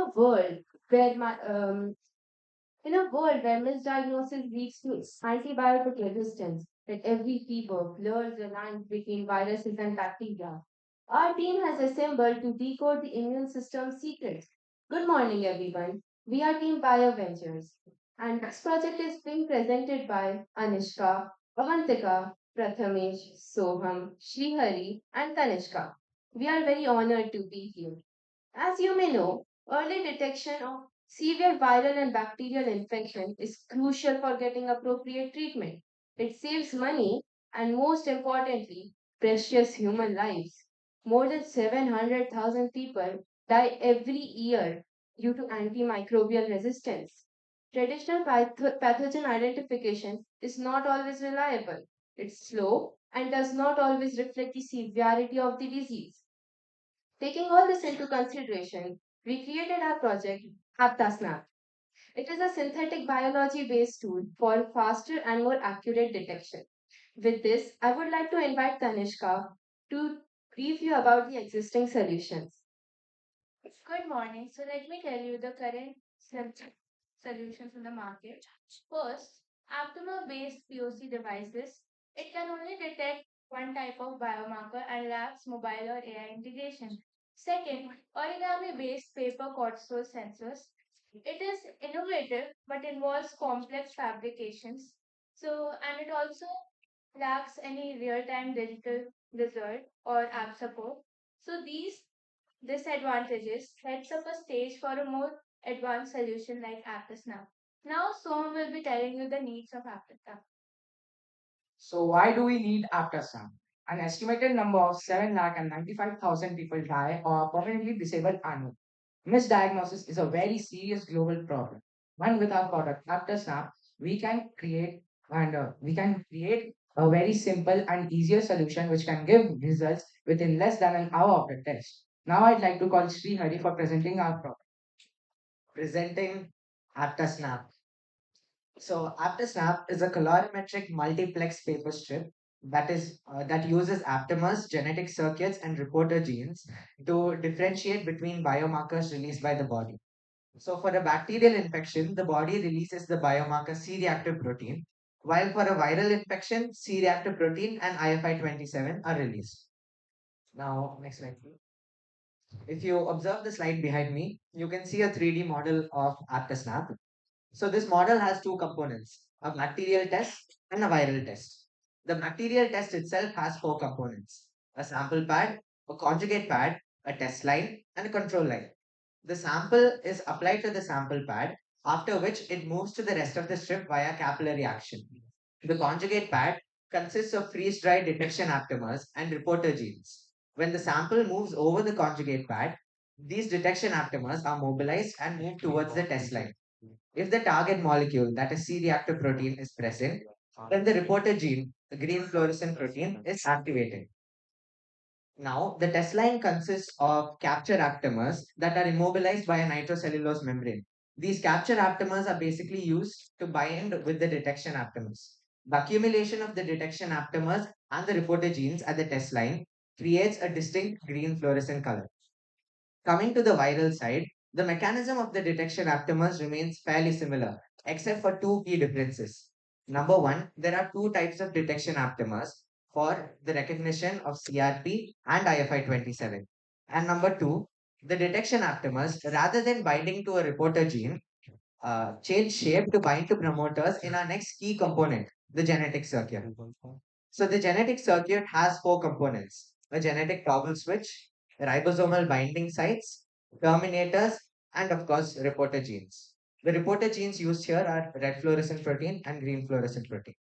a world where my in a world where misdiagnosis leads to antibiotic resistance, that every fever blurs the lines between viruses and bacteria, our team has assembled to decode the immune system's secrets. Good morning, everyone. We are Team BioVentures, and this project is being presented by Anishka, Avantika, Prathamesh, Soham, Srihari, and Tanishka. We are very honored to be here. As you may know, early detection of severe viral and bacterial infection is crucial for getting appropriate treatment. It saves money and, most importantly, precious human lives. More than 700,000 people die every year due to antimicrobial resistance. Traditional pathogen identification is not always reliable. It's slow and does not always reflect the severity of the disease. Taking all this into consideration, we created our project AptaSnap. It is a synthetic biology based tool for faster and more accurate detection. With this, I would like to invite Tanishka to brief you about the existing solutions. Good morning. So let me tell you the current solutions in the market. First, aptamer-based POC devices. It can only detect one type of biomarker and lacks mobile or AI integration. Second, origami-based paper cortisol sensors. It is innovative but involves complex fabrications. And it also lacks any real-time digital result or app support. So these disadvantages sets up a stage for a more advanced solution like AptaSnap. Now, Som will be telling you the needs of AptaSnap. So why do we need AptaSnap? An estimated number of 7,95,000 people die or are permanently disabled annually. Misdiagnosis is a very serious global problem. And with our product AptaSnap, we can create a very simple and easier solution which can give results within less than an hour of the test. Now I'd like to call Sri Hari for presenting our product. Presenting AptaSnap. So AptaSnap is a colorimetric multiplex paper strip that uses aptamers, genetic circuits, and reporter genes to differentiate between biomarkers released by the body. So for a bacterial infection, the body releases the biomarker C-reactive protein, while for a viral infection, C-reactive protein and IFI-27 are released. Now, next slide, please. If you observe the slide behind me, you can see a 3D model of AptaSnap. So this model has two components, a bacterial test and a viral test. The bacterial test itself has four components, a sample pad, a conjugate pad, a test line, and a control line. The sample is applied to the sample pad, after which it moves to the rest of the strip via capillary action. The conjugate pad consists of freeze-dried detection aptamers and reporter genes. When the sample moves over the conjugate pad, these detection aptamers are mobilized and move towards the test line. If the target molecule, that is C-reactive protein, is present, then the reporter gene, the green fluorescent protein, is activated. Now, the test line consists of capture aptamers that are immobilized by a nitrocellulose membrane. These capture aptamers are basically used to bind with the detection aptamers. The accumulation of the detection aptamers and the reporter genes at the test line creates a distinct green fluorescent color. Coming to the viral side, the mechanism of the detection aptamers remains fairly similar, except for two key differences. Number one, there are two types of detection aptamers for the recognition of CRP and IFI-27. And number two, the detection aptamers, rather than binding to a reporter gene, change shape to bind to promoters in our next key component, the genetic circuit. So the genetic circuit has four components, a genetic toggle switch, ribosomal binding sites, terminators, and of course, reporter genes. The reporter genes used here are red fluorescent protein and green fluorescent protein.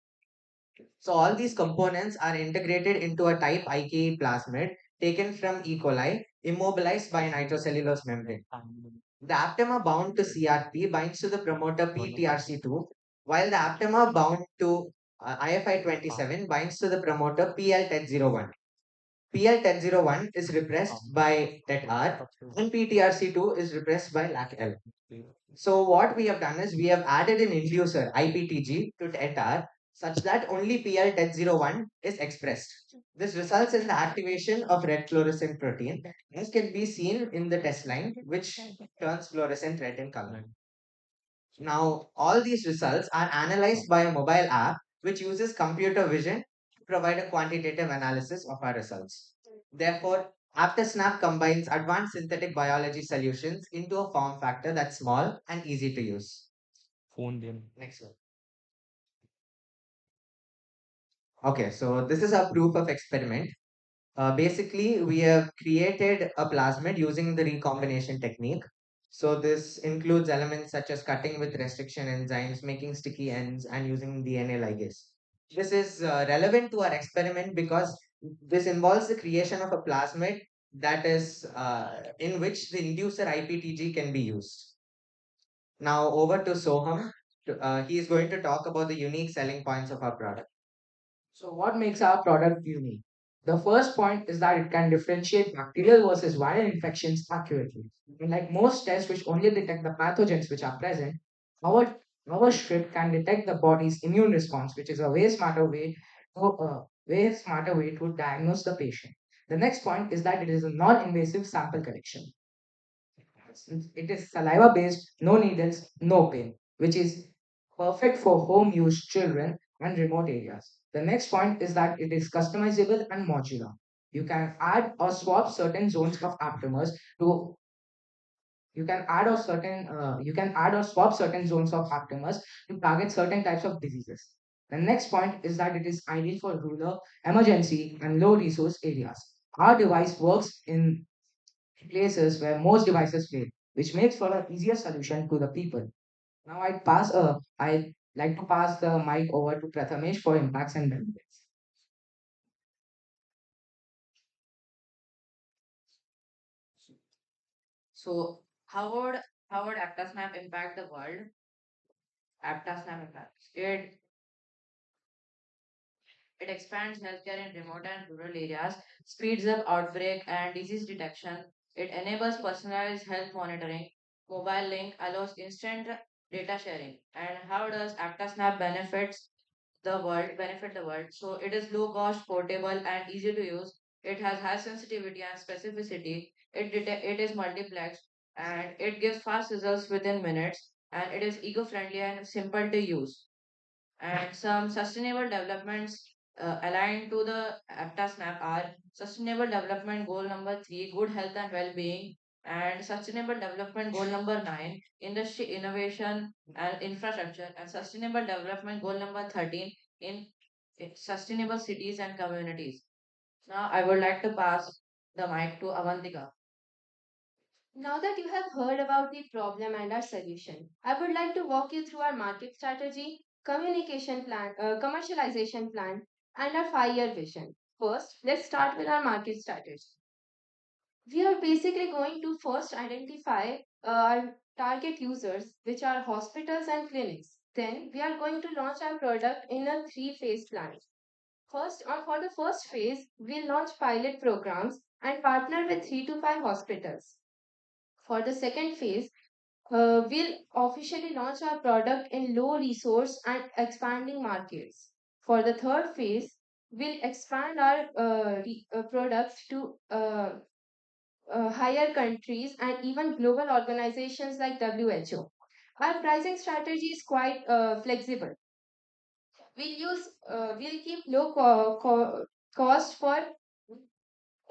So all these components are integrated into a type IKE plasmid taken from E. coli, immobilized by a nitrocellulose membrane. The aptamer bound to CRP binds to the promoter PTRC2, while the aptamer bound to IFI-27 binds to the promoter PL1001. PL1001 is repressed by TET-R and PTRC2 is repressed by LAC-L. So what we have done is we have added an inducer IPTG to TET-R such that only PL1001 is expressed. This results in the activation of red fluorescent protein, as can be seen in the test line, which turns fluorescent red in color. Now, all these results are analyzed by a mobile app which uses computer vision to provide a quantitative analysis of our results. Therefore, AptaSnap combines advanced synthetic biology solutions into a form factor that's small and easy to use. Phone them. Next one. Okay, so this is a proof of experiment. Basically, we have created a plasmid using the recombination technique. So this includes elements such as cutting with restriction enzymes, making sticky ends, and using DNA ligase. This is relevant to our experiment because this involves the creation of a plasmid that is in which the inducer IPTG can be used. Now over to Soham. He is going to talk about the unique selling points of our product. So, what makes our product unique? The first point is that it can differentiate bacterial versus viral infections accurately. Unlike most tests which only detect the pathogens which are present, our, our strip can detect the body's immune response, which is a way smarter way to diagnose the patient. The next point is that it is a non-invasive sample collection. It is saliva based, no needles, no pain, which is perfect for home use children and remote areas. The next point is that it is customizable and modular. You can add or swap certain zones of aptamers to you can add or swap certain zones of aptamers to target certain types of diseases. The next point is that it is ideal for rural, emergency, and low resource areas. Our device works in places where most devices fail, which makes for an easier solution to the people. Now I'd like to pass the mic over to Prathamesh for impacts and benefits. So how would AptaSnap impact the world? AptaSnap impacts. It expands healthcare in remote and rural areas, speeds up outbreak and disease detection. It enables personalized health monitoring. Mobile link allows instant data sharing. And how does AptaSnap benefit the world? So it is low cost, portable, and easy to use. It has high sensitivity and specificity. It is multiplexed and it gives fast results within minutes. And it is eco-friendly and simple to use, and some sustainable developments aligned to the AptaSnap are Sustainable Development Goal number 3, good health and well-being, and Sustainable Development Goal number 9, industry innovation and infrastructure, and Sustainable Development Goal number 13, in sustainable cities and communities. Now, I would like to pass the mic to Avantika. Now that you have heard about the problem and our solution, I would like to walk you through our market strategy, communication plan, commercialization plan, and our 5 year vision. First, let's start with our market strategy. We are basically going to first identify our target users, which are hospitals and clinics. Then, we are going to launch our product in a 3 phase plan. First, for the first phase, we'll launch pilot programs and partner with 3 to 5 hospitals. For the second phase, we'll officially launch our product in low resource and expanding markets. For the third phase, we'll expand our products to higher countries and even global organizations like WHO. Our pricing strategy is quite flexible. We'll keep low cost for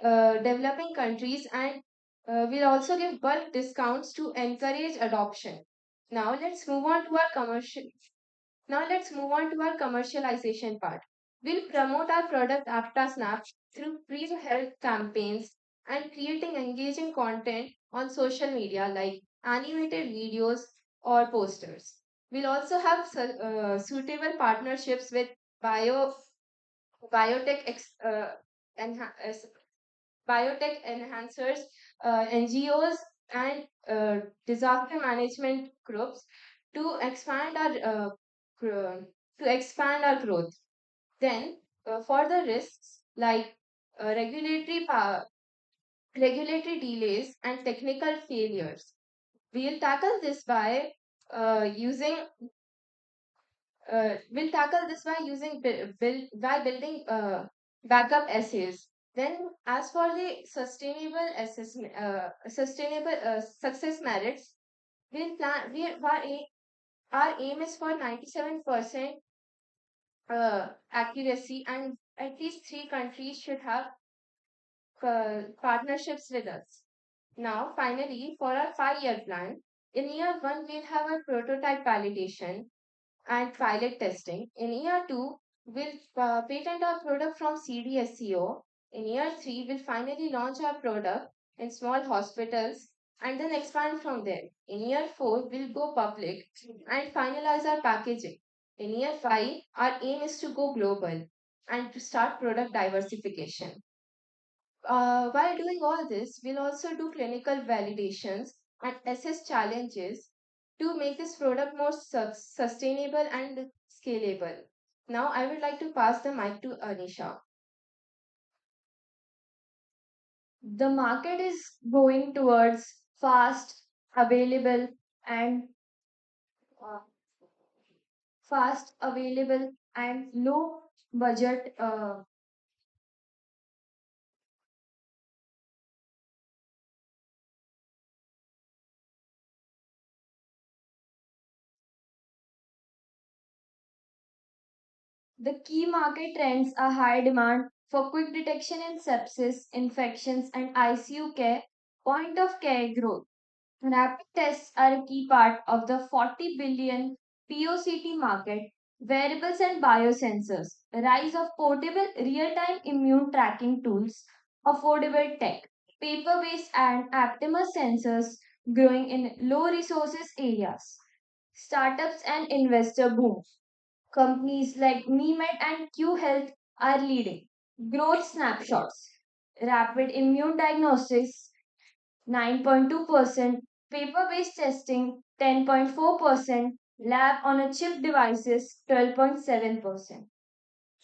developing countries, and we'll also give bulk discounts to encourage adoption. Now let's move on to our commercial. Now let's move on to our commercialization part. We'll promote our product AptaSnap through pre-health campaigns and creating engaging content on social media like animated videos or posters. We'll also have suitable partnerships with bio biotech ex, enha- biotech enhancers, NGOs, and disaster management groups to expand our growth. Then, for the risks like uh, regulatory power, regulatory delays and technical failures, we'll tackle this by using we'll tackle this by using building backup essays. Then, as for the sustainable success merits, we'll plan. Our aim is for 97% accuracy, and at least three countries should have partnerships with us. Now, finally, for our 5-year plan, in year one, we'll have a prototype validation and pilot testing. In year two, we'll patent our product from CDSCO. In year three, we'll finally launch our product in small hospitals and then expand from there. In year four, we'll go public and finalize our packaging. In year five, our aim is to go global and to start product diversification. While doing all this, we'll also do clinical validations and assess challenges to make this product more sustainable and scalable. Now, I would like to pass the mic to Anisha. The market is going towards fast, available, and uh, low budget. The key market trends are high demand for quick detection in sepsis, infections, and ICU care, point of care growth. Rapid tests are a key part of the 40 billion POCT market, wearables and biosensors, rise of portable real-time immune tracking tools, affordable tech, paper-based and aptamer sensors growing in low resources areas, startups and investor boom. Companies like MeMed and Q Health are leading. Growth snapshots, rapid immune diagnostics 9.2%, paper based testing 10.4%, lab on a chip devices 12.7%.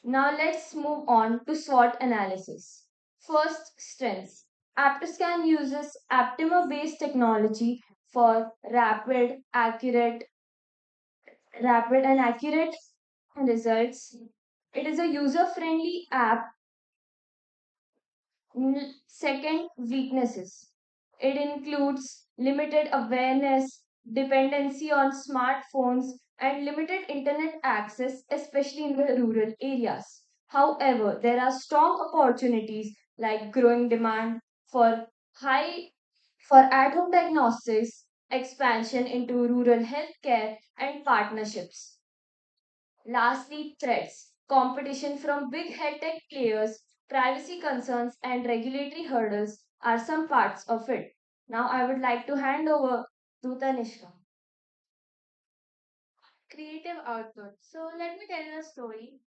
Now let's move on to SWOT analysis. First, strengths. AptaScan uses aptamer based technology for rapid and accurate results. It is a user friendly app. Second, weaknesses. It includes limited awareness, dependency on smartphones, and limited internet access, especially in the rural areas. However, there are strong opportunities like growing demand for high for at-home diagnostics, expansion into rural healthcare, and partnerships. Lastly, threats. Competition from big head tech players, privacy concerns, and regulatory hurdles are some parts of it. Now, I would like to hand over to Tanishka. Creative output. So, let me tell you a story.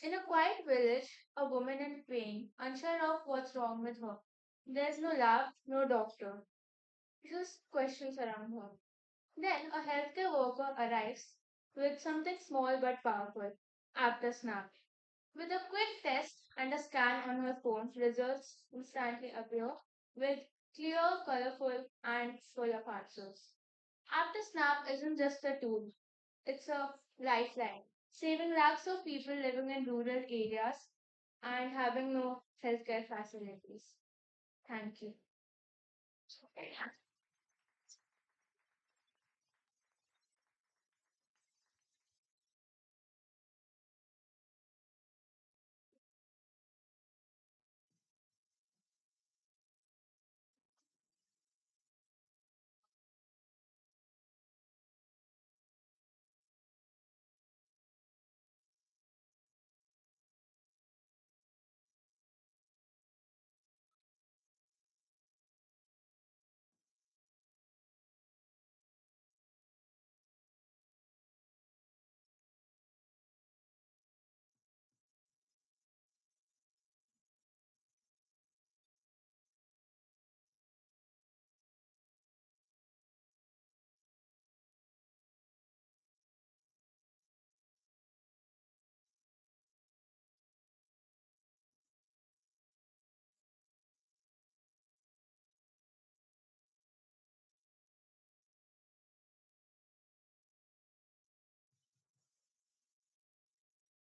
In a quiet village, a woman in pain, unsure of what's wrong with her. There's no lab, no doctor. Just questions around her. Then a healthcare worker arrives with something small but powerful, AptaSnap. With a quick test and a scan on her phone, results instantly appear with clear, colorful, and full of answers. AptaSnap isn't just a tool, it's a lifeline, saving lakhs of people living in rural areas and having no healthcare facilities. Thank you.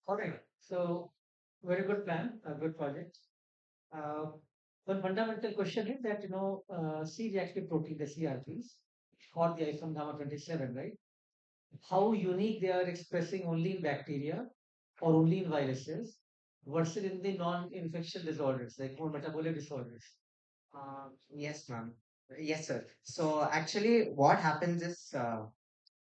Alright, so Very good plan, a good project. Uh, One fundamental question is that, C-reactive protein, the CRPs, or the iPhone gamma 27, right? How unique they are expressing only in bacteria or only in viruses versus in the non-infectious disorders, like more metabolic disorders. Yes, ma'am. Yes, sir. So actually, what happens is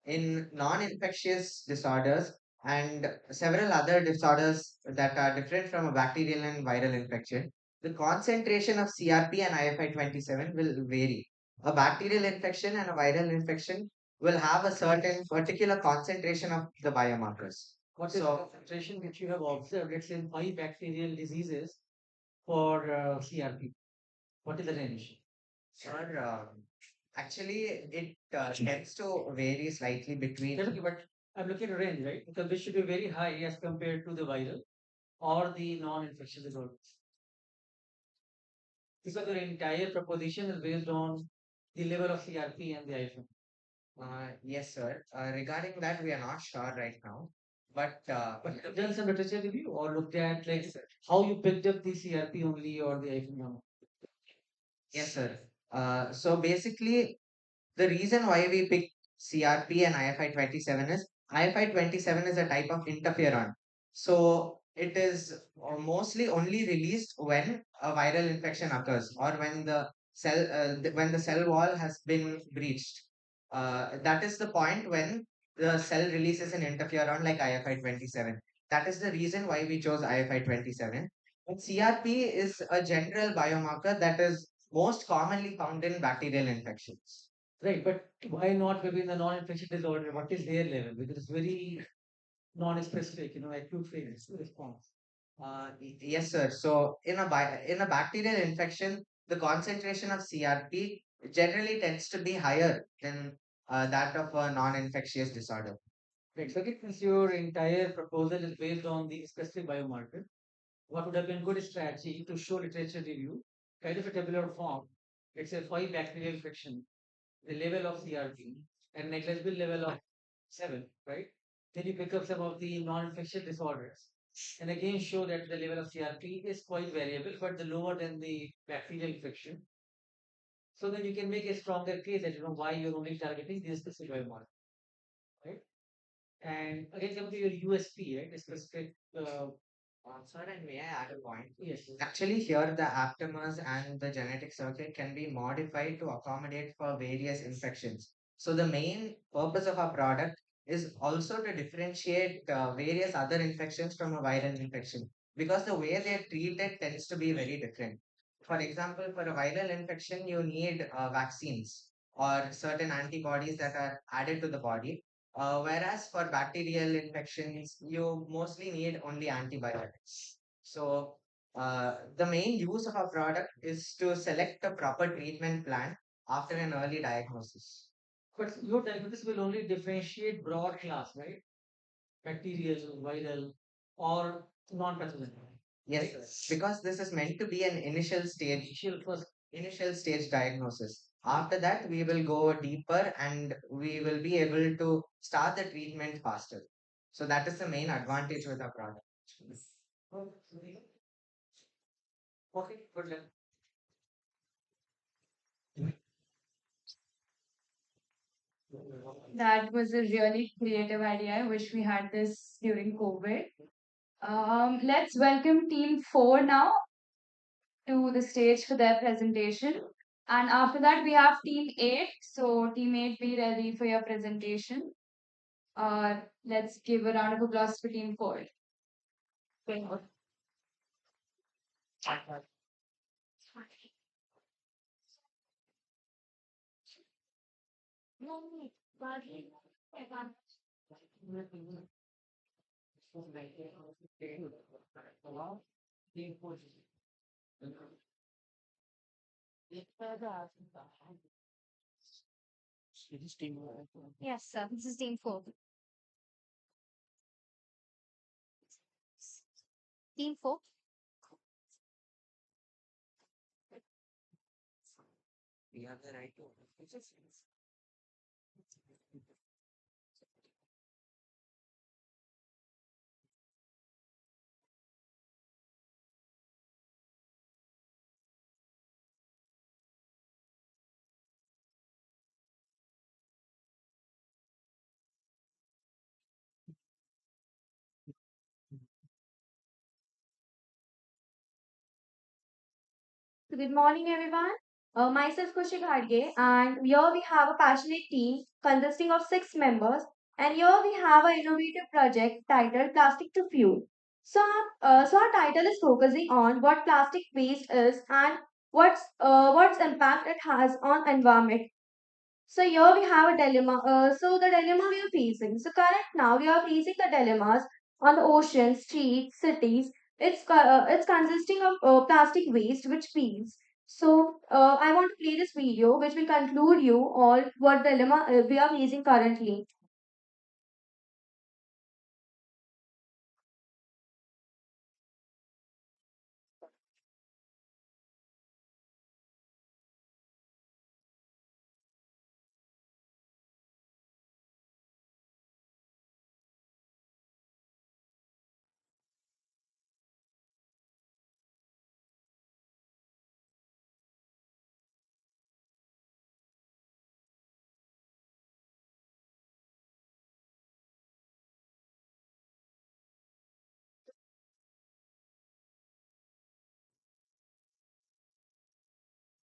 in non-infectious disorders and several other disorders that are different from a bacterial and viral infection, the concentration of CRP and IFI-27 will vary. A bacterial infection and a viral infection will have a certain particular concentration of the biomarkers. What is the So, concentration which you have observed, let's say, in 5 bacterial diseases for CRP? What is the range? sir, actually, it tends to vary slightly between. Yes, okay, but I'm looking at a range, right? Because this should be very high as compared to the viral or the non-infectious disorders. Because your entire proposition is based on the level of CRP and the IFM. Yes, sir. Regarding that, we are not sure right now. But But have done some literature review or looked at like how you picked up the CRP only or the IFM number? yes, sir. So basically, the reason why we pick CRP and IFI-27 is IFI-27 is a type of interferon. So it is mostly only released when a viral infection occurs or when when the cell wall has been breached. That is the point when the cell releases an interferon like IFI-27. That is the reason why we chose IFI-27. But CRP is a general biomarker that is most commonly found in bacterial infections. Right, but why not maybe in the non-infectious disorder? What is their level? Because it's very non-specific, acute phase response. Yes, sir. So in a bacterial infection, the concentration of CRP generally tends to be higher than that of a non-infectious disorder. Right, so since your entire proposal is based on the specific biomarker, what would have been good strategy to show literature review, kind of a tabular form, let's say 5 bacterial infection, the level of CRP, and negligible level of 7, right? Then you pick up some of the non-infectious disorders, and again show that the level of CRP is quite variable, but the lower than the bacterial infection. So then you can make a stronger case that why you're only targeting this specific biomarker, right? And again, come to your USP, right? A specific. Sir, and may I add a point? Yes. Actually, here the aptamers and the genetic circuit can be modified to accommodate for various infections. So the main purpose of our product is also to differentiate various other infections from a viral infection because the way they are treated tends to be very different. For example, for a viral infection, you need vaccines or certain antibodies that are added to the body. Whereas for bacterial infections, you mostly need only antibiotics. So the main use of our product is to select a proper treatment plan after an early diagnosis. But your diagnosis will only differentiate broad class, right? Bacterial, viral, or non-pathogenic. Yes, sir. Because this is meant to be an Initial first. initial stage diagnosis. After that, we will go deeper and we will be able to start the treatment faster. So that is the main advantage with our product. Okay, good luck. That was a really creative idea. I wish we had this during COVID. Let's welcome Team 4 now to the stage for their presentation. And after that, we have Team 8. So, Team 8, be ready for your presentation. Let's give a round of applause for Team 4. Yes, sir. This is team 4. Team 4. We have the right to. Good morning, everyone. Myself Kushik Hadge, and here we have a passionate team consisting of 6 members. And here we have an innovative project titled Plastic to Fuel. So our title is focusing on what plastic waste is and what's impact it has on environment. So here we have a dilemma. So the dilemma we are facing. So current now we are facing the dilemmas on the ocean, streets, cities. It's consisting of plastic waste which feeds. So I want to play this video which will conclude you all what dilemma we are facing currently.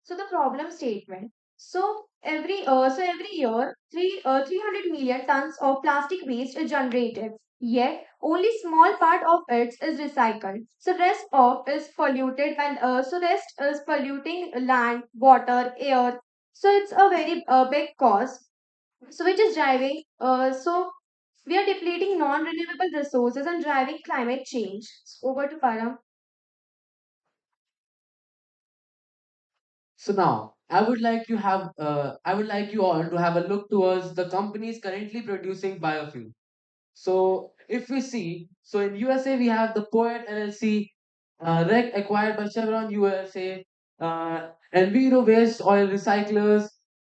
So the problem statement. So every year, 300 million tons of plastic waste is generated. Yet only small part of it is recycled. So rest of is polluted and rest is polluting land, water, air. So it's a very big cost. So which is driving. So we are depleting non-renewable resources and driving climate change. Over to Param. So now I would like you all to have a look towards the companies currently producing biofuel. So if we see, so in USA we have the Poet LLC, REC acquired by Chevron USA, Enviro Waste Oil Recyclers,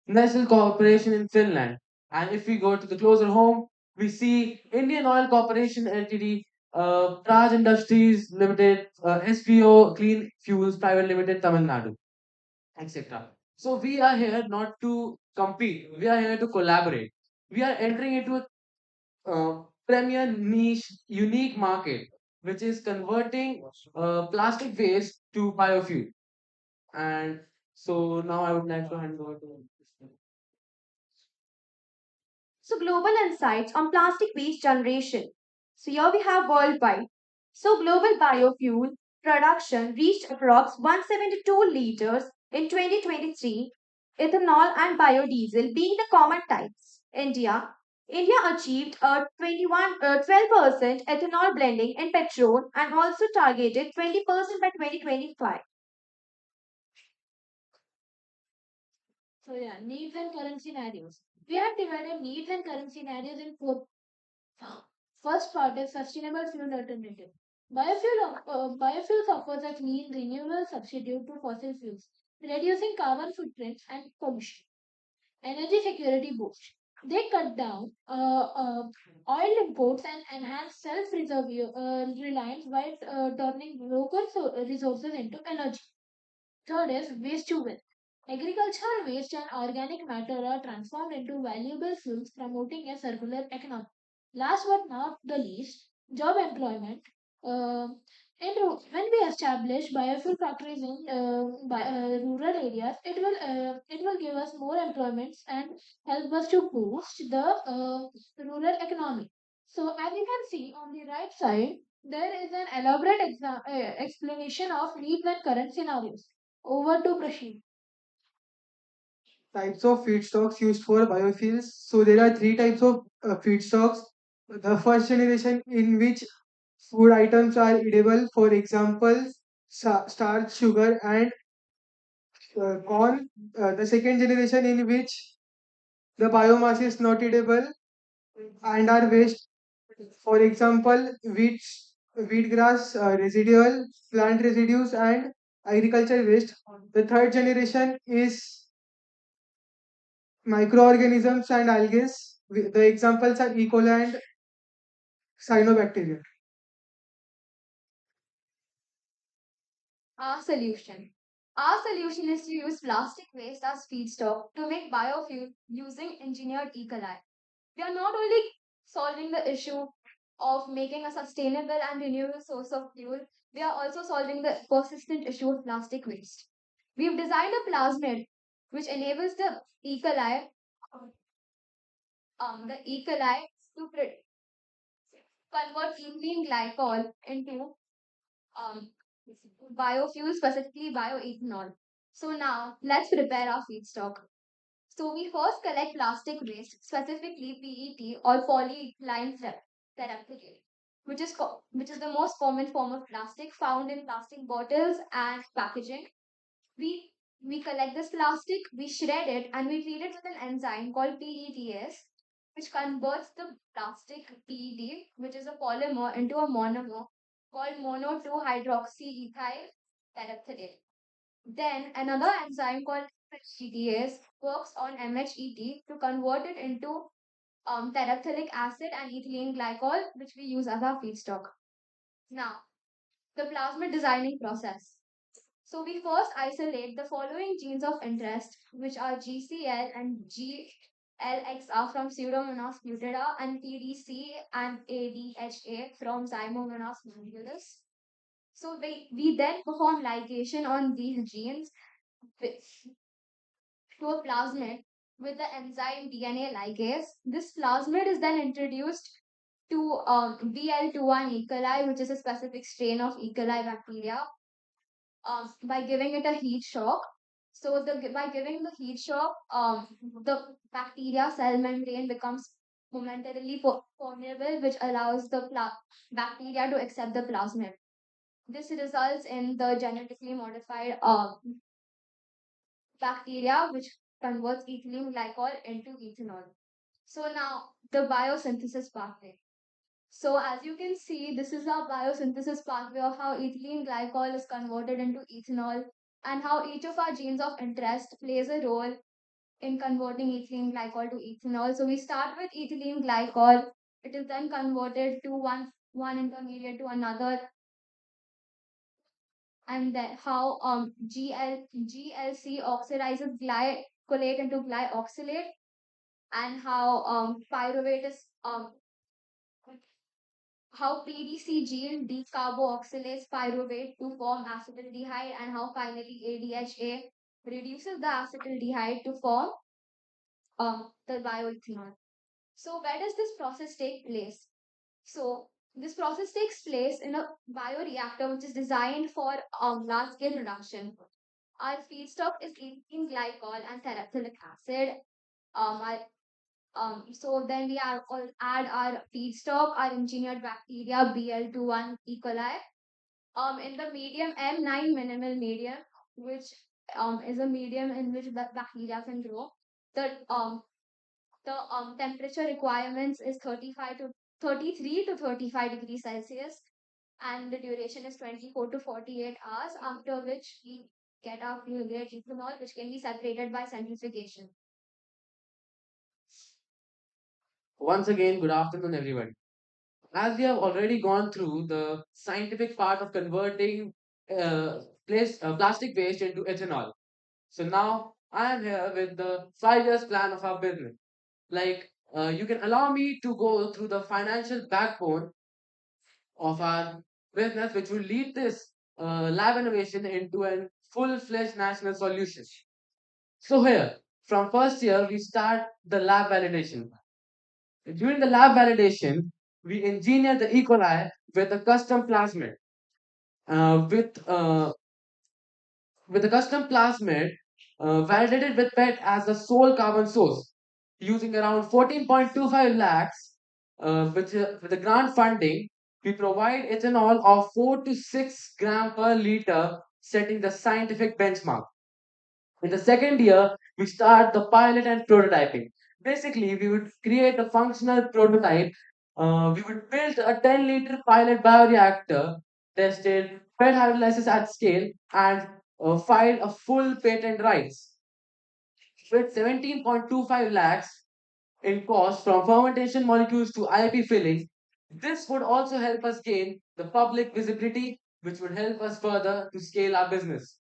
National Corporation in Finland. And if we go to the closer home, we see Indian Oil Corporation Ltd, Praj Industries Limited, SPO Clean Fuels Private Limited, Tamil Nadu, etc. So we are here not to compete. We are here to collaborate. We are entering into a premier niche, unique market, which is converting plastic waste to biofuel. And so now I would like to hand over to. So, global insights on plastic waste generation. So, here we have worldwide. So, global biofuel production reached approx 172 liters in 2023, ethanol and biodiesel being the common types. India achieved a 12% ethanol blending in petrol and also targeted 20% by 2025. So yeah, needs and current scenarios. We have divided needs and current scenarios in four. First part is sustainable fuel alternative. Biofuels offers a clean, renewable substitute to fossil fuels, reducing carbon footprint and pollution. Energy security boost. They cut down oil imports and enhance self-reliance while turning local resources into energy. Third is waste to wealth. Agricultural waste and organic matter are transformed into valuable fuels, promoting a circular economy. Last but not the least, job employment. Uh, when we establish biofuel factories in rural areas, it will give us more employments and help us to boost the rural economy. So, as you can see on the right side, there is an elaborate explanation of needs and current scenarios. Over to Prashant. Types of feedstocks used for biofuels. So there are three types of feedstocks. The first generation in which food items are edible, for example, starch, sugar, and corn. The second generation in which the biomass is not edible and are waste, for example, wheatgrass, residual plant residues, and agriculture waste. The third generation is microorganisms and algae. The examples are E. coli and cyanobacteria. Our solution. Our solution is to use plastic waste as feedstock to make biofuel using engineered E. coli. We are not only solving the issue of making a sustainable and renewable source of fuel, we are also solving the persistent issue of plastic waste. We've designed a plasmid which enables the E. coli to convert ethylene glycol into um, biofuel, specifically bioethanol. So now let's prepare our feedstock. So we first collect plastic waste, specifically PET or polyethylene terephthalate, which is the most common form of plastic found in plastic bottles and packaging. We we collect this plastic, we shred it, and we treat it with an enzyme called PETS, which converts the plastic PET, which is a polymer, into a monomer called mono 2-hydroxyethyl terephthalate. Then another enzyme called GTase works on MHET to convert it into terephthalic acid and ethylene glycol, which we use as our feedstock. Now, the plasmid designing process. So we first isolate the following genes of interest, which are GCL and GLXR from Pseudomonas putida and TDC and ADHA from Zymomonas mandibulus. So we then perform ligation on these genes to a plasmid with the enzyme DNA ligase. This plasmid is then introduced to BL21 E. coli, which is a specific strain of E. coli bacteria, by giving it a heat shock. So by giving the heat shock, the bacteria cell membrane becomes momentarily permeable, which allows the bacteria to accept the plasmid. This results in the genetically modified bacteria, which converts ethylene glycol into ethanol. So now the biosynthesis pathway. So as you can see, this is our biosynthesis pathway of how ethylene glycol is converted into ethanol and how each of our genes of interest plays a role in converting ethylene glycol to ethanol. So we start with ethylene glycol. It is then converted to one intermediate to another, and then how GLC oxidizes glycolate into glyoxylate, and how PDC gene decarboxylates pyruvate to form acetaldehyde, and how finally ADHA reduces the acetaldehyde to form the bioethanol. So where does this process take place? So this process takes place in a bioreactor which is designed for large scale production. Our feedstock is ethylene glycol and terephthalic acid. Our so then we add our feedstock, our engineered bacteria BL21 E. coli, in the medium M9 minimal medium, which is a medium in which the bacteria can grow. The temperature requirements is 33 to 35 degrees Celsius, and the duration is 24 to 48 hours. After which we get our fuel grade ethanol, which can be separated by centrifugation. Once again, good afternoon, everyone. As we have already gone through the scientific part of converting plastic waste into ethanol. So now I am here with the 5 years plan of our business. You can allow me to go through the financial backbone of our business, which will lead this lab innovation into a full-fledged national solution. So here, from first year, we start the lab validation. During the lab validation, we engineer the E. coli with a custom plasmid. With a custom plasmid validated with PET as the sole carbon source, using around 14.25 lakhs with the grant funding, we provide ethanol of 4 to 6 gram per liter, setting the scientific benchmark. In the second year, we start the pilot and prototyping. Basically, we would create a functional prototype. We would build a 10-liter pilot bioreactor, tested PET hydrolysis at scale, and filed a full patent rights. With 17.25 lakhs in cost from fermentation molecules to IP filling, this would also help us gain the public visibility, which would help us further to scale our business.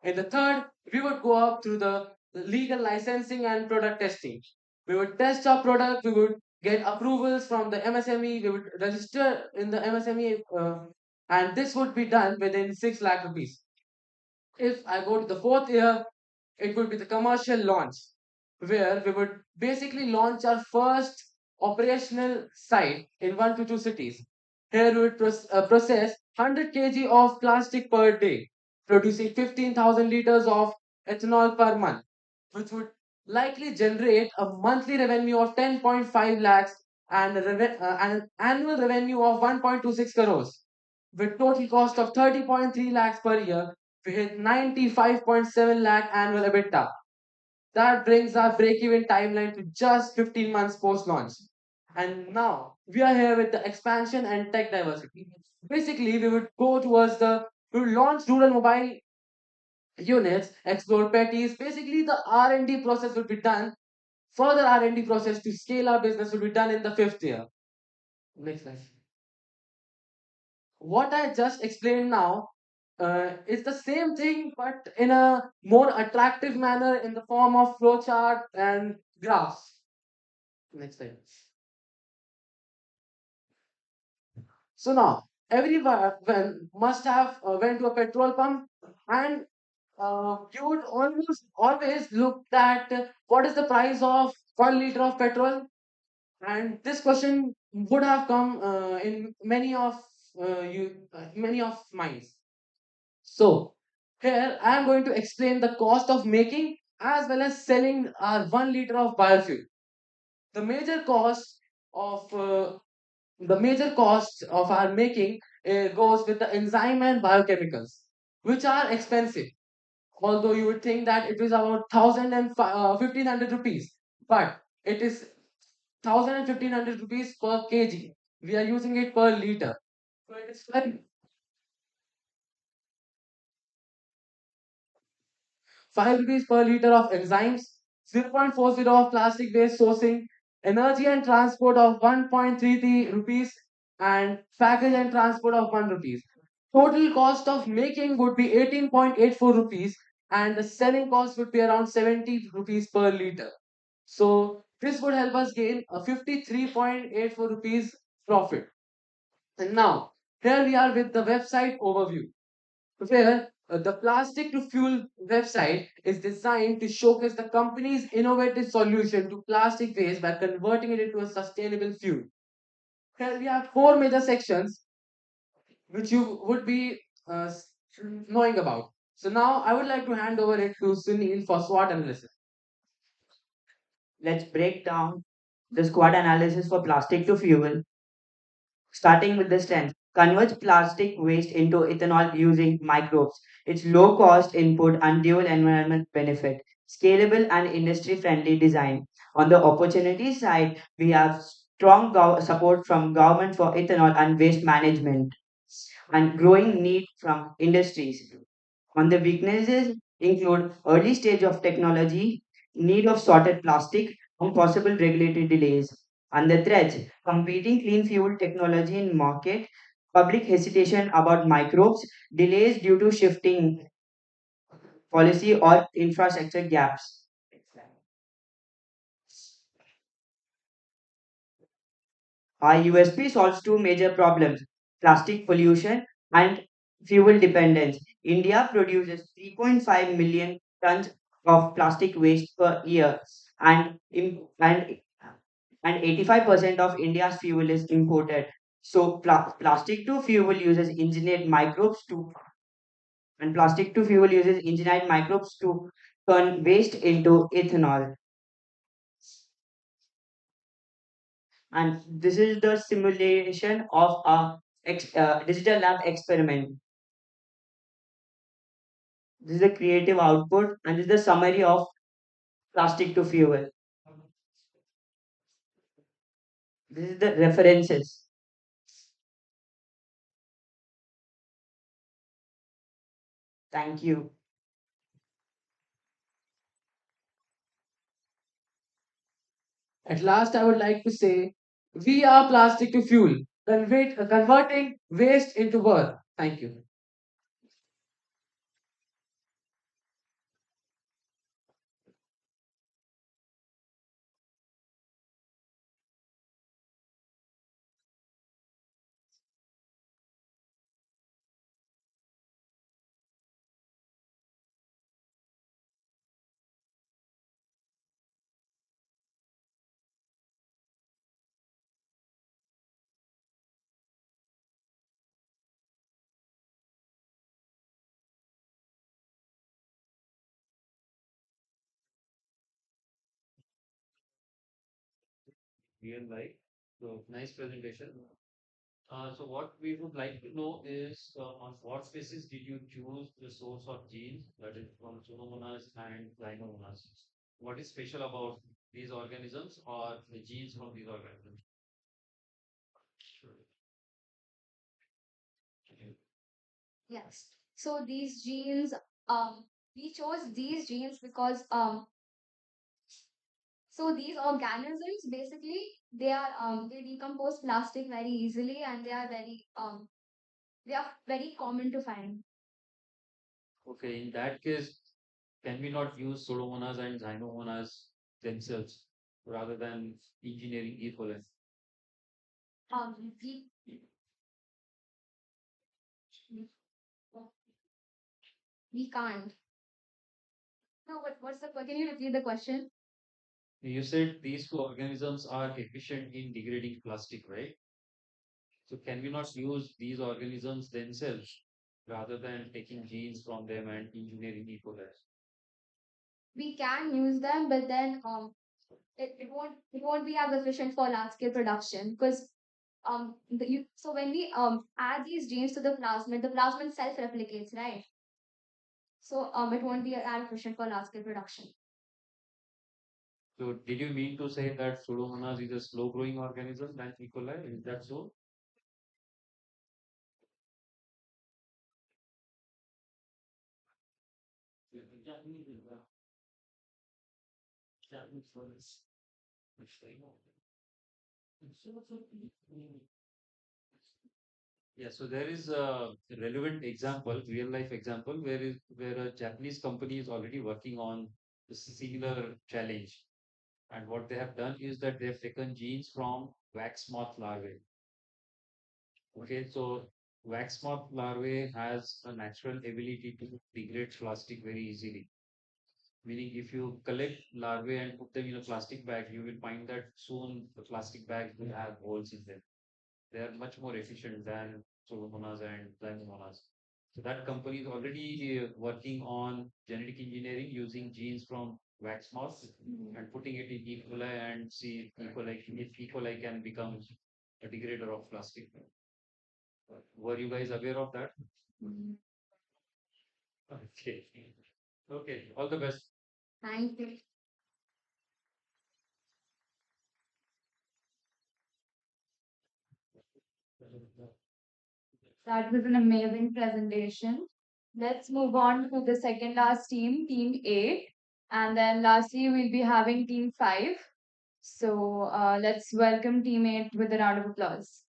In the third, we would go up through the legal licensing and product testing. We would test our product, we would get approvals from the MSME, we would register in the MSME, and this would be done within 6 lakh rupees. If I go to the fourth year, it would be the commercial launch, where we would basically launch our first operational site in 1 to 2 cities. Here we would process 100 kg of plastic per day, producing 15,000 liters of ethanol per month, which would likely generate a monthly revenue of 10.5 lakhs and an annual revenue of 1.26 crores. With total cost of 30.3 lakhs per year, we hit 95.7 lakh annual EBITDA. That brings our break-even timeline to just 15 months post-launch. And now we are here with the expansion and tech diversity. Basically, we would launch rural mobile units, explore patties. Basically, the R&D process would be done. Further R&D process to scale our business would be done in the fifth year. Next slide. What I just explained now is the same thing, but in a more attractive manner in the form of flowchart and graphs. Next slide. So now everyone must have went to a petrol pump, and you would always look at what is the price of 1 liter of petrol, and this question would have come in many of minds. So, here I am going to explain the cost of making as well as selling our 1 liter of biofuel. The major cost of our making goes with the enzyme and biochemicals, which are expensive. Although you would think that it is about 1,500 rupees, but it is 1,500 rupees per kg. We are using it per liter. So it is very 5 rupees per liter of enzymes, 0.40 of plastic waste sourcing, energy and transport of 1.33 rupees, and package and transport of 1 rupees. Total cost of making would be 18.84 rupees, and the selling cost would be around 70 rupees per liter. So this would help us gain a 53.84 rupees profit. And now here we are with the website overview, where the Plastic to Fuel website is designed to showcase the company's innovative solution to plastic waste by converting it into a sustainable fuel. Here we have four major sections which you would be knowing about. So now I would like to hand over it to Sunil for SWOT analysis. Let's break down the squad analysis for plastic to fuel, starting with the strength. Converts plastic waste into ethanol using microbes. It's low cost input and dual environment benefit. Scalable and industry friendly design. On the opportunity side, we have strong support from government for ethanol and waste management and growing need from industries. On the weaknesses include early stage of technology, need of sorted plastic, and possible regulatory delays. And the threats, competing clean fuel technology in market, public hesitation about microbes, delays due to shifting policy or infrastructure gaps. Our USP solves two major problems: plastic pollution and fuel dependence. India produces 3.5 million tons of plastic waste per year, and, and 85% of India's fuel is imported. So, plastic to fuel uses engineered microbes to and plastic to fuel uses engineered microbes to turn waste into ethanol. And this is the simulation of a digital lab experiment. This is the creative output, and this is the summary of plastic to fuel. This is the references. Thank you. At last, I would like to say, we are plastic to fuel, converting waste into worth. Thank you. real life. So nice presentation. So what we would like to know is on what basis did you choose the source of genes, that is from Pseudomonas and Gynomonas? What is special about these organisms or the genes from these organisms? Yes. So these genes, we chose these genes because so these organisms basically they decompose plastic very easily and they are very common to find. Okay, in that case, can we not use Pseudomonas and Gynomonas themselves rather than engineering E. coli? We we can't. No, what's the can you repeat the question? You said these two organisms are efficient in degrading plastic, right? So can we not use these organisms themselves rather than taking genes from them and engineering E. coli? We can use them, but then it won't be as efficient for large scale production because so when we add these genes to the plasmid self replicates, right? So it won't be as efficient for large scale production. So did you mean to say that Pseudomonas is a slow growing organism than E. coli? Is that so? Yeah, so there is a relevant example, real life example, where a Japanese company is already working on a similar challenge. And what they have done is that they have taken genes from wax moth larvae. Okay, so wax moth larvae has a natural ability to degrade plastic very easily. Meaning, if you collect larvae and put them in a plastic bag, you will find that soon the plastic bags will have holes in them. They are much more efficient than Pseudomonas and Xanthomonas. So that company is already working on genetic engineering using genes from wax moths and putting it in E. coli and see if E. coli can become a degrader of plastic. Were you guys aware of that? Mm. Okay. Okay. All the best. Thank you. That was an amazing presentation. Let's move on to the second last team, Team 8. And then lastly, we'll be having Team 5. So let's welcome Team 8 with a round of applause.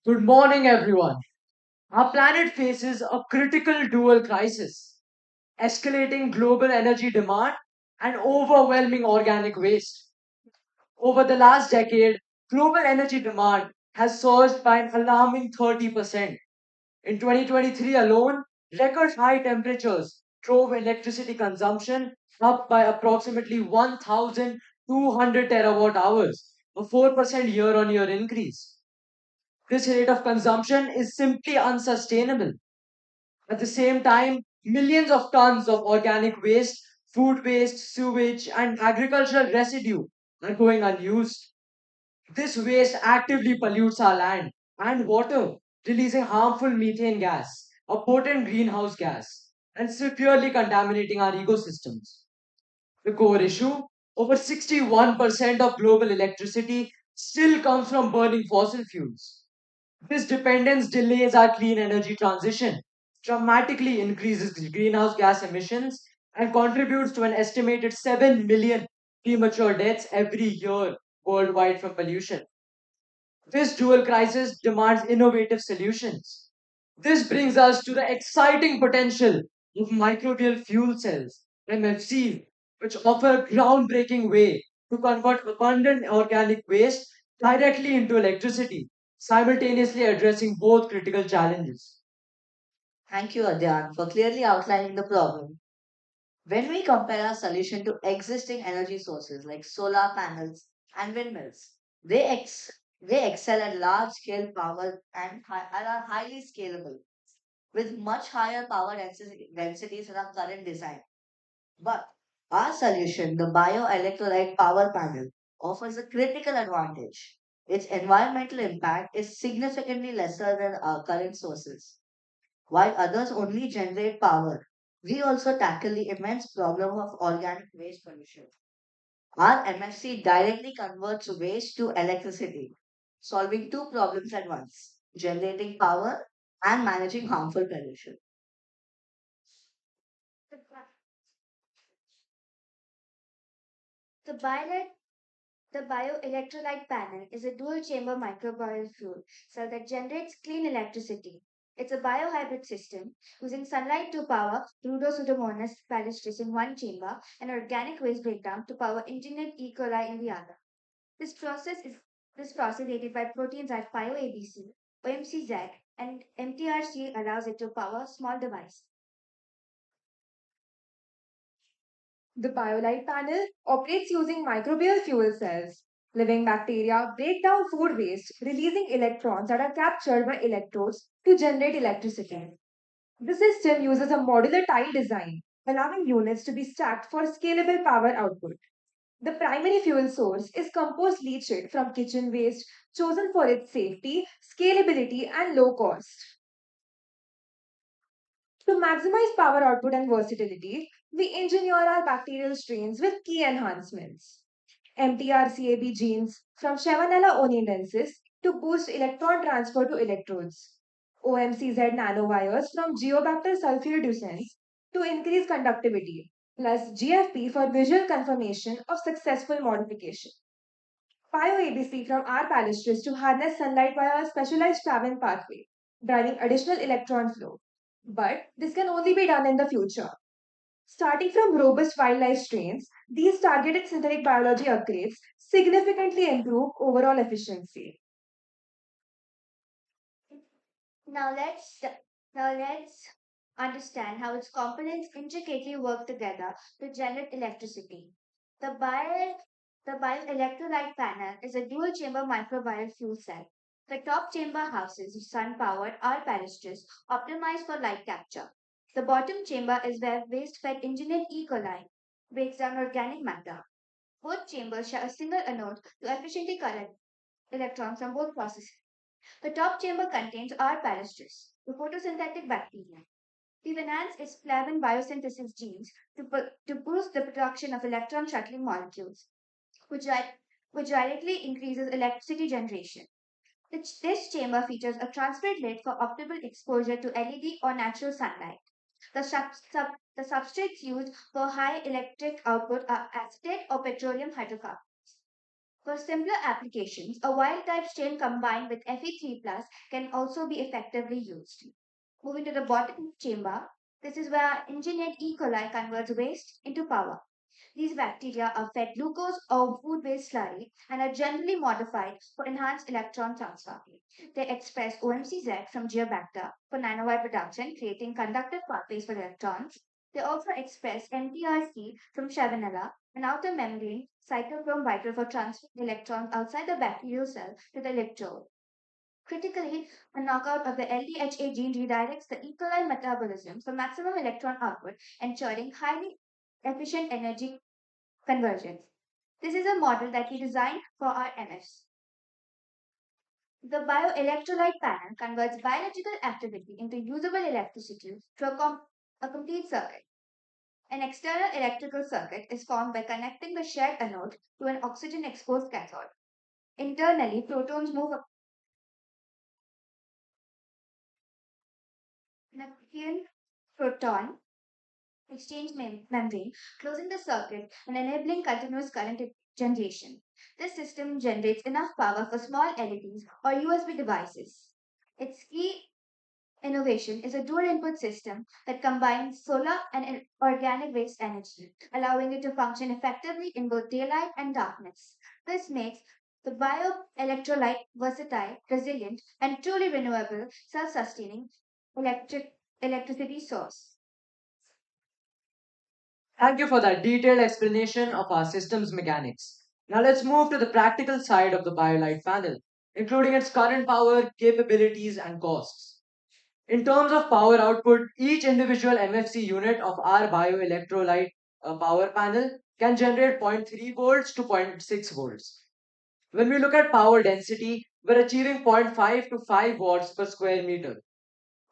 Good morning, everyone. Our planet faces a critical dual crisis: escalating global energy demand and overwhelming organic waste. Over the last decade, global energy demand has surged by an alarming 30%. In 2023 alone, record high temperatures drove electricity consumption up by approximately 1,200 terawatt hours, a 4% year on year increase. This rate of consumption is simply unsustainable. At the same time, millions of tons of organic waste, food waste, sewage, and agricultural residue are going unused. This waste actively pollutes our land and water, releasing harmful methane gas, a potent greenhouse gas, and severely contaminating our ecosystems. The core issue: over 61% of global electricity still comes from burning fossil fuels. This dependence delays our clean energy transition, dramatically increases the greenhouse gas emissions, and contributes to an estimated 7 million premature deaths every year worldwide from pollution. This dual crisis demands innovative solutions. This brings us to the exciting potential of microbial fuel cells, MFCs, which offer a groundbreaking way to convert abundant organic waste directly into electricity, simultaneously addressing both critical challenges. Thank you, Adyan, for clearly outlining the problem. When we compare our solution to existing energy sources like solar panels and windmills, they excel at large scale power and are highly scalable with much higher power densities in our current design. But our solution, the bioelectrolyte power panel, offers a critical advantage. Its environmental impact is significantly lesser than our current sources. While others only generate power, we also tackle the immense problem of organic waste pollution. Our MFC directly converts waste to electricity, solving two problems at once generating power and managing harmful pollution. The violet The bioelectrolyte panel is a dual chamber microbial fuel cell that generates clean electricity. It's a biohybrid system using sunlight to power Pseudomonas palustris in one chamber and organic waste breakdown to power engineered E. coli in the other. This process is this process aided by proteins like PioABC, OMCZ, and MTRC allows it to power small devices. The BioLite panel operates using microbial fuel cells. Living bacteria break down food waste, releasing electrons that are captured by electrodes to generate electricity. The system uses a modular tile design, allowing units to be stacked for scalable power output. The primary fuel source is compost leachate from kitchen waste, chosen for its safety, scalability, and low cost. To maximize power output and versatility, we engineer our bacterial strains with key enhancements. MTRCAB genes from Shevanella onenensis to boost electron transfer to electrodes. OMCZ nanowires from Geobacter sulfurudescens to increase conductivity, plus GFP for visual confirmation of successful modification. BioABC from R. palustris to harness sunlight via a specialized traveling pathway, driving additional electron flow. But this can only be done in the future. Starting from robust wildlife strains, these targeted synthetic biology upgrades significantly improve overall efficiency. Now let's now let's understand how its components intricately work together to generate electricity. The bio the bioelectrolyte panel is a dual chamber microbial fuel cell. The top chamber houses sun powered R palistris optimized for light capture. The bottom chamber is where waste fed engineered E. coli breaks down organic matter. Both chambers share a single anode to efficiently collect electrons from both processes. The top chamber contains R. palustris, the photosynthetic bacteria. We've enhanced its flavin biosynthesis genes to boost the production of electron shuttling molecules, which, which directly increases electricity generation. This chamber features a transparent lid for optimal exposure to LED or natural sunlight. The substrates used for high electric output are acetate or petroleum hydrocarbons. For simpler applications, a wild type strain combined with Fe3 plus can also be effectively used. Moving to the bottom chamber, this is where engineered E. coli converts waste into power. These bacteria are fed glucose or food based slurry and are generally modified for enhanced electron transfer. They express OMCZ from Geobacter for nanowire production, creating conductive pathways for electrons. They also express MTRC from Shavanella, an outer membrane cytochrome vital for transferring electrons outside the bacterial cell to the electrode. Critically, a knockout of the LDHA gene redirects the E. coli metabolism for maximum electron output, ensuring highly efficient energy convergence. This is a model that we designed for our MFs. The bioelectrolyte panel converts biological activity into usable electricity through a complete circuit. An external electrical circuit is formed by connecting the shared anode to an oxygen exposed cathode. Internally, protons move up an proton exchange membrane, closing the circuit and enabling continuous current generation. This system generates enough power for small LEDs or USB devices. Its key innovation is a dual input system that combines solar and organic waste energy, allowing it to function effectively in both daylight and darkness. This makes The bioelectrolyte, versatile, resilient, and truly renewable, self-sustaining electricity source. Thank you for that detailed explanation of our system's mechanics. Now let's move to the practical side of the BioLite panel, including its current power, capabilities, and costs. In terms of power output, each individual MFC unit of our bioelectrolyte power panel can generate zero point 0.3 volts to zero point 0.6 volts. When we look at power density, we're achieving zero point 0.5 to 5 watts per square meter.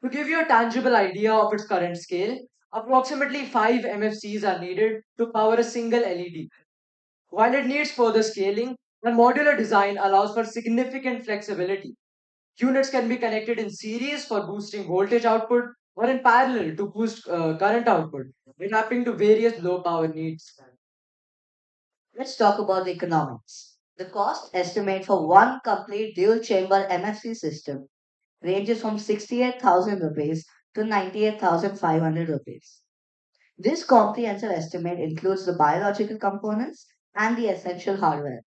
To give you a tangible idea of its current scale, approximately 5 MFCs are needed to power a single LED. While it needs further scaling, the modular design allows for significant flexibility. Units can be connected in series for boosting voltage output or in parallel to boost current output, adapting to various low power needs. Let's talk about the economics. The cost estimate for one complete dual chamber MFC system ranges from 68,000 rupees to 98,500 rupees. This comprehensive estimate includes the biological components and the essential hardware,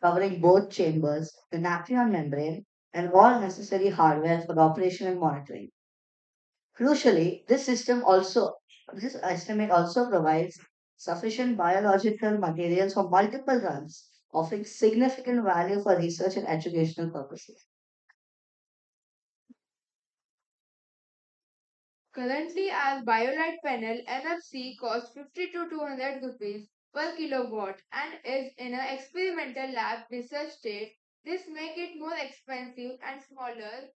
covering both chambers, the Nafion membrane, and all necessary hardware for operation and monitoring. Crucially, this estimate also provides sufficient biological materials for multiple runs, offering significant value for research and educational purposes. Currently, our BioLite panel MFC costs 50 to 200 rupees per kilowatt and is in an experimental lab research state. This makes it more expensive and smaller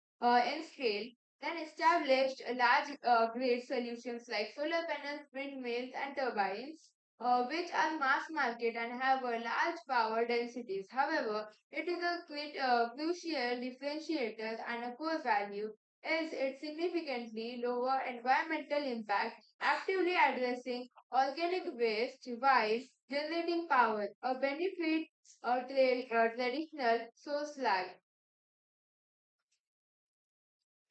in scale than established large grade solutions like solar panels, windmills, and turbines, which are mass market and have large power densities. However, it is a crucial differentiator and a core value is its significantly lower environmental impact, actively addressing organic waste while generating power, a benefit a traditional source lag.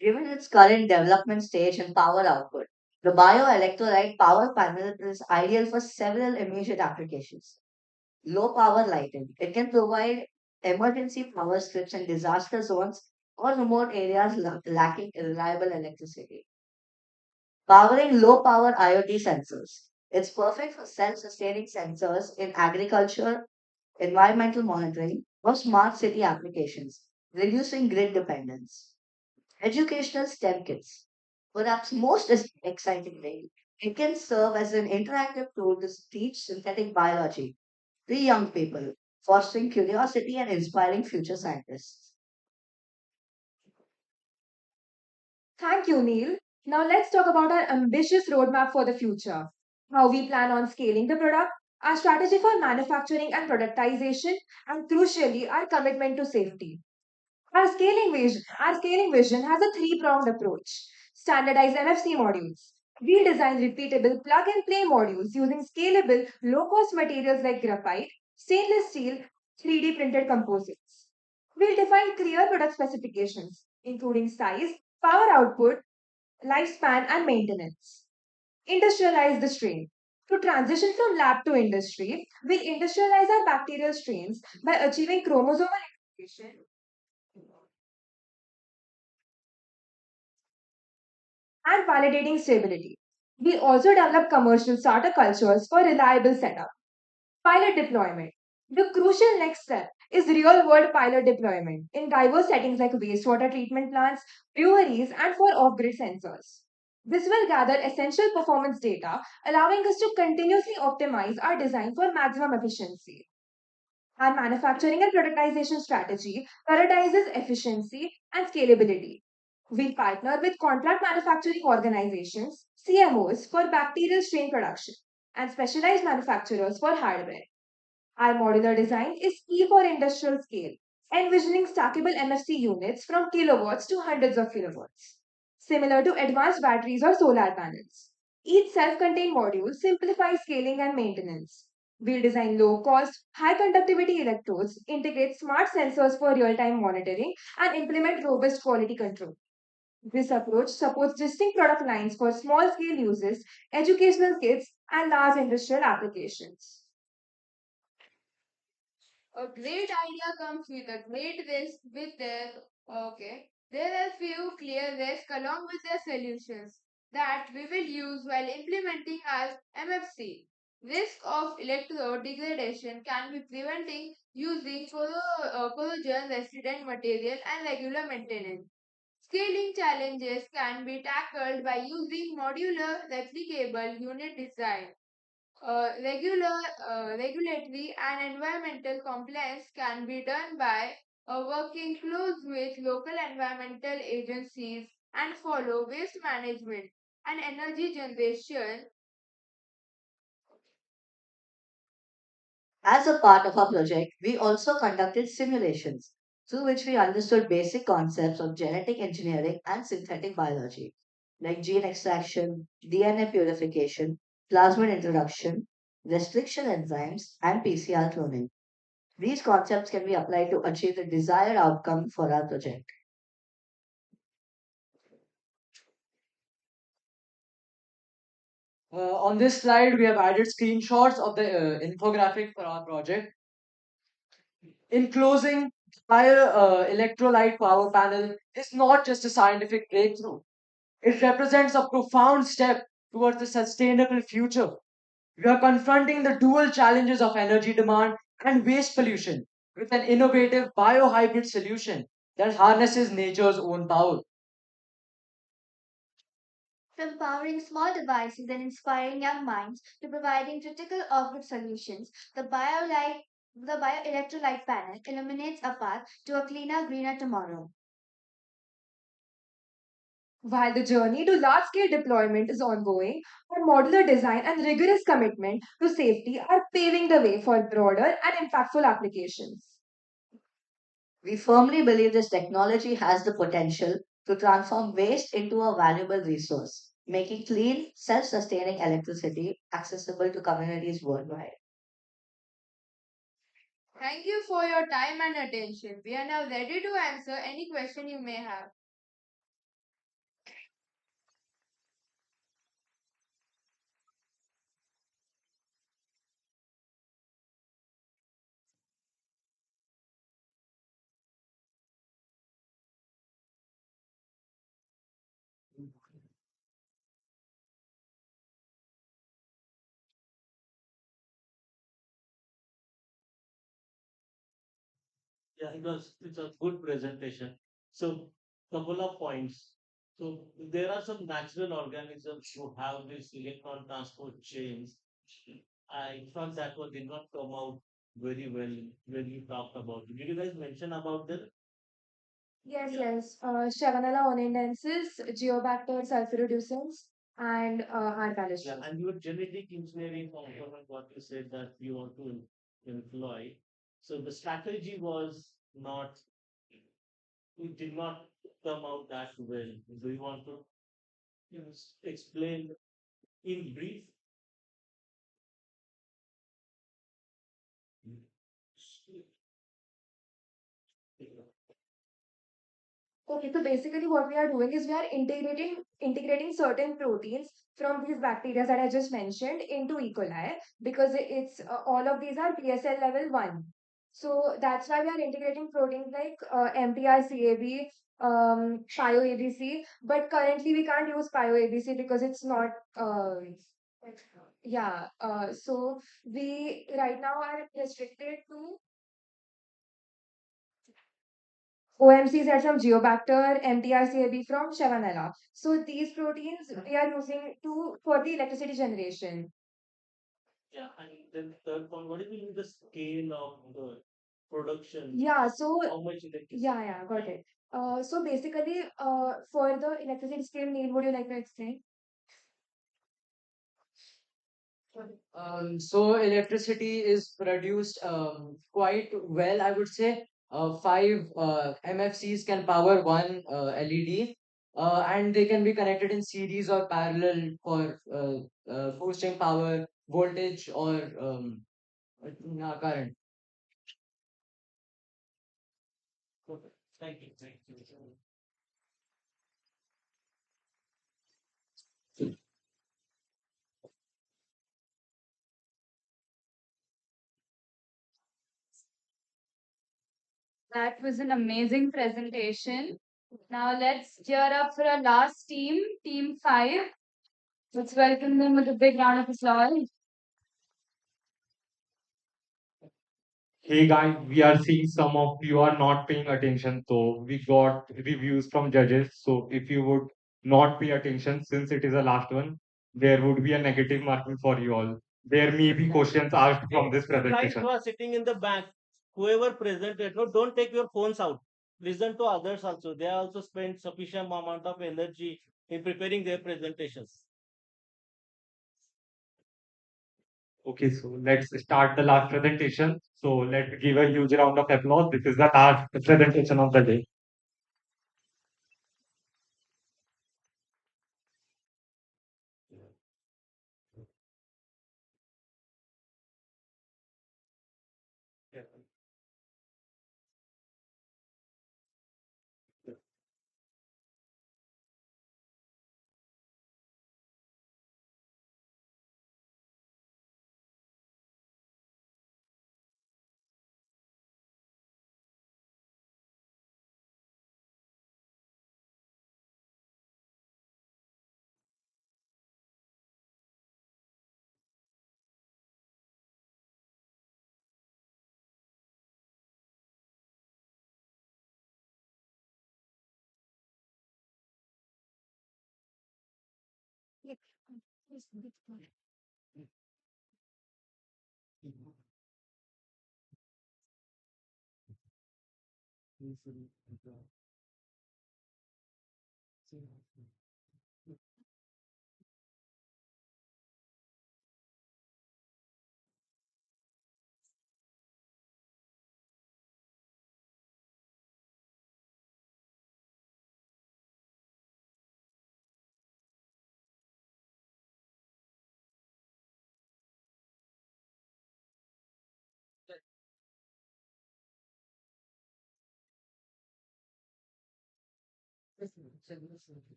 Given its current development stage and power output, the bioelectrolyte power panel is ideal for several immediate applications. Low power lighting. It can provide emergency power strips in disaster zones or remote areas lacking reliable electricity. Powering low power IoT sensors. It's perfect for self sustaining sensors in agriculture, environmental monitoring, or smart city applications, reducing grid dependence. Educational STEM kits. Perhaps most excitingly, it can serve as an interactive tool to teach synthetic biology to young people, fostering curiosity and inspiring future scientists. Thank you, Neil. Now let's talk about our ambitious roadmap for the future. How we plan on scaling the product, our strategy for manufacturing and productization, and crucially, our commitment to safety. Our scaling vision has a three-pronged approach. Standardized NFC modules. We design repeatable plug-and-play modules using scalable, low-cost materials like graphite, stainless steel, 3D printed composites. We'll define clear product specifications, including size, power output, lifespan, and maintenance. Industrialize the strain. To transition from lab to industry, we'll industrialize our bacterial strains by achieving chromosomal integration and validating stability. We also develop commercial starter cultures for reliable setup. Pilot deployment. The crucial next step is real world pilot deployment in diverse settings like wastewater treatment plants, breweries, and for off grid sensors. This will gather essential performance data, allowing us to continuously optimize our design for maximum efficiency. Our manufacturing and productization strategy prioritizes efficiency and scalability. We partner with contract manufacturing organizations, CMOs, for bacterial strain production and specialized manufacturers for hardware. Our modular design is key for industrial scale, envisioning stackable MFC units from kilowatts to hundreds of kilowatts, similar to advanced batteries or solar panels. Each self contained module simplifies scaling and maintenance. We'll design low cost, high conductivity electrodes, integrate smart sensors for real time monitoring, and implement robust quality control. This approach supports distinct product lines for small scale uses, educational kits, and large industrial applications. A great idea comes with a great risk with their okay. There are few clear risks along with their solutions that we will use while implementing our MFC. Risk of electrode degradation can be preventing using corrosion resistant material and regular maintenance. Scaling challenges can be tackled by using modular replicable unit design. Regulatory and environmental compliance can be done by working close with local environmental agencies and follow waste management and energy generation. As a part of our project, we also conducted simulations through which we understood basic concepts of genetic engineering and synthetic biology, like gene extraction, DNA purification, plasmid introduction, restriction enzymes, and PCR cloning. These concepts can be applied to achieve the desired outcome for our project. On this slide, we have added screenshots of the infographic for our project. In closing, bio-electrolyte power panel is not just a scientific breakthrough. It represents a profound step towards a sustainable future. We are confronting the dual challenges of energy demand and waste pollution with an innovative biohybrid solution that harnesses nature's own power. From powering small devices and inspiring young minds to providing critical off-grid solutions, the bioelectrolyte panel illuminates a path to a cleaner, greener tomorrow. While the journey to large scale deployment is ongoing, our modular design and rigorous commitment to safety are paving the way for broader and impactful applications. We firmly believe this technology has the potential to transform waste into a valuable resource, making clean, self sustaining electricity accessible to communities worldwide. Thank you for your time and attention. We are now ready to answer any question you may have. Yeah, it's a good presentation. So couple of points. So there are some natural organisms who have these electron transport chains. I thought that one did not come out very well when you talked about it. Did you guys mention about them? Yes. Shavanella onenensis, Geobacter sulfuroducens, and Yeah, Arbalistris. and your genetic engineering component, what you said that you want to employ. So the strategy was not, it did not come out that well. Do you want to explain in brief? Okay, so basically what we are doing is we are integrating certain proteins from these bacteria that I just mentioned into E. coli because it's all of these are PSL level 1. So that's why we are integrating proteins like MPR-CAB, PIO-ABC, but currently we can't use PIO-ABC because it's not yeah, so we right now are restricted to OMCs are from Geobacter, MTR-CAB from Shevanella. So these proteins we are using to for the electricity generation. Yeah, and then third point, what do you mean the scale of the production? Yeah, so How much electricity? yeah, got it. So basically, for the electricity scale need, would you like to explain? So electricity is produced quite well, I would say. Five MFCs can power one LED, and they can be connected in series or parallel for boosting power, voltage, or current. Okay, thank you, thank you. That was an amazing presentation. Now let's gear up for our last team, Team 5. Let's welcome them with a big round of applause. Hey guys, we are seeing some of you are not paying attention. So we got reviews from judges. So if you would not pay attention, since it is the last one, there would be a negative marking for you all. There may be questions asked from this Guys presentation. who are sitting in the back, whoever presented, no, don't take your phones out. Listen to others also. They also spend sufficient amount of energy in preparing their presentations. Okay, so let's start the last presentation. So let's give a huge round of applause. This is the last presentation of the day.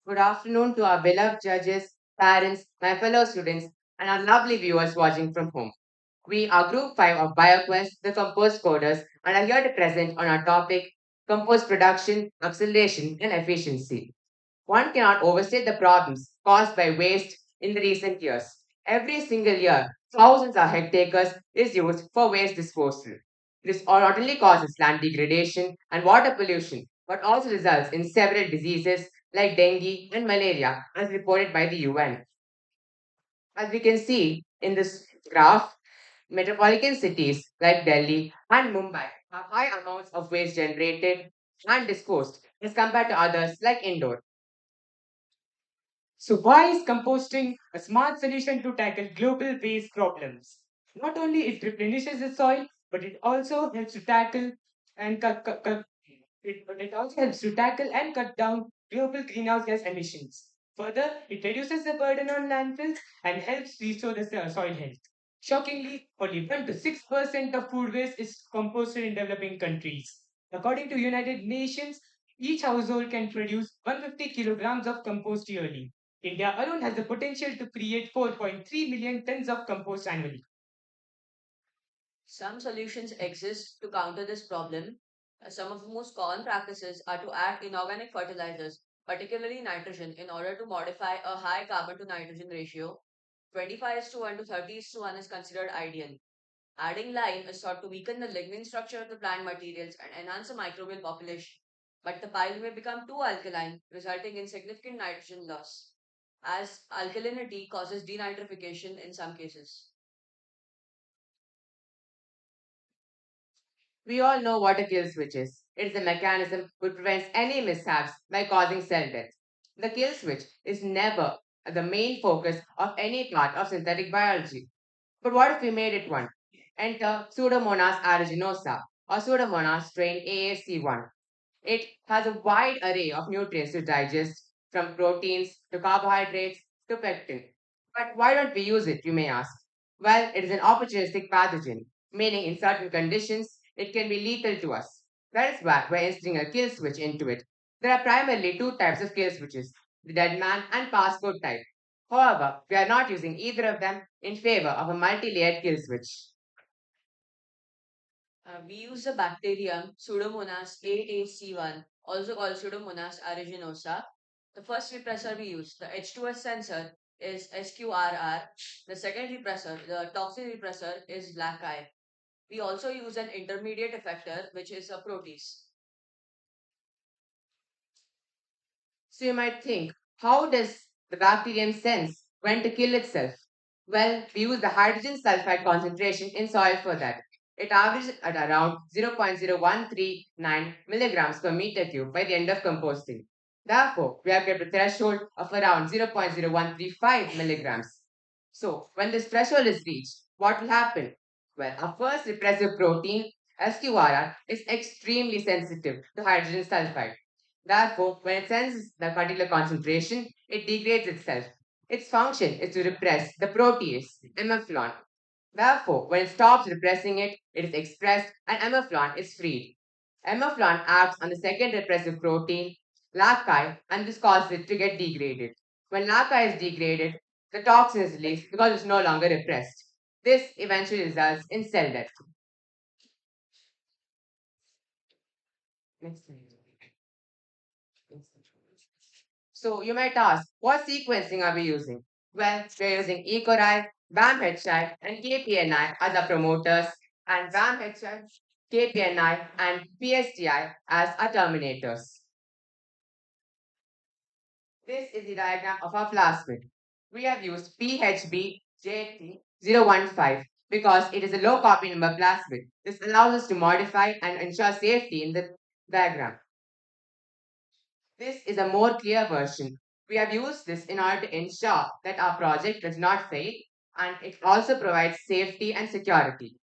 Good afternoon to our beloved judges, parents, my fellow students, and our lovely viewers watching from home. We are Group 5 of BioQuest, the Compost Coders, and are here to present on our topic compost production, acceleration, and efficiency. One cannot overstate the problems caused by waste in the recent years. Every single year, thousands of hectares is used for waste disposal. This not only causes land degradation and water pollution, but also results in several diseases like dengue and malaria, as reported by the UN. As we can see in this graph, metropolitan cities like Delhi and Mumbai have high amounts of waste generated and disposed as compared to others like Indore. So, why is composting a smart solution to tackle global waste problems? Not only it replenishes the soil, but it also helps to tackle and it also helps to tackle and cut down global greenhouse gas emissions. Further, it reduces the burden on landfills and helps restore the soil health. Shockingly, only 1 to 6% of food waste is composted in developing countries. According to United Nations, each household can produce 150 kilograms of compost yearly. India alone has the potential to create 4.3 million tons of compost annually. Some solutions exist to counter this problem. Some of the most common practices are to add inorganic fertilizers, particularly nitrogen, in order to modify a high carbon to nitrogen ratio. 25 is to 1 to 30 is to 1 is considered ideal. Adding lime is thought to weaken the lignin structure of the plant materials and enhance the microbial population. But the pile may become too alkaline, resulting in significant nitrogen loss, as alkalinity causes denitrification in some cases. We all know what a kill switch is. It is a mechanism which prevents any mishaps by causing cell death. The kill switch is never the main focus of any part of synthetic biology. But what if we made it one? Enter Pseudomonas aeruginosa or Pseudomonas strain AAC1. It has a wide array of nutrients to digest, from proteins to carbohydrates to pectin. But why don't we use it, you may ask? Well, it is an opportunistic pathogen, meaning in certain conditions, it can be lethal to us. That is why we're installing a kill switch into it. There are primarily two types of kill switches, the dead man and passcode type. However, we are not using either of them in favor of a multi-layered kill switch. We use the bacterium Pseudomonas 8AC1, also called Pseudomonas aeruginosa. The first repressor we use, the H2S sensor, is SQRR. The second repressor, the toxin repressor, is black eye. We also use an intermediate effector, which is a protease. So you might think, how does the bacterium sense when to kill itself? Well, we use the hydrogen sulfide concentration in soil for that. It averages at around 0.0139 milligrams per meter cube by the end of composting. Therefore, we have kept a threshold of around 0.0135 milligrams. So, when this threshold is reached, what will happen? Well, our first repressive protein, SQRR, is extremely sensitive to hydrogen sulfide. Therefore, when it senses the particular concentration, it degrades itself. Its function is to repress the protease, MFLON. Therefore, when it stops repressing it, it is expressed and MFLON is freed. MFLON acts on the second repressive protein, LACI, and this causes it to get degraded. When LACI is degraded, the toxin is released because it's no longer repressed. This eventually results in cell death. Next slide. So you might ask, what sequencing are we using? Well, we're using E. coli, BAM-HI, and KPNI as our promoters, and BAM-HI, KPNI, and PSTI as our terminators. This is the diagram of our plasmid. We have used PHB-JT015 because it is a low copy number plasmid. This allows us to modify and ensure safety in the diagram. This is a more clear version. We have used this in order to ensure that our project does not fail, and it also provides safety and security.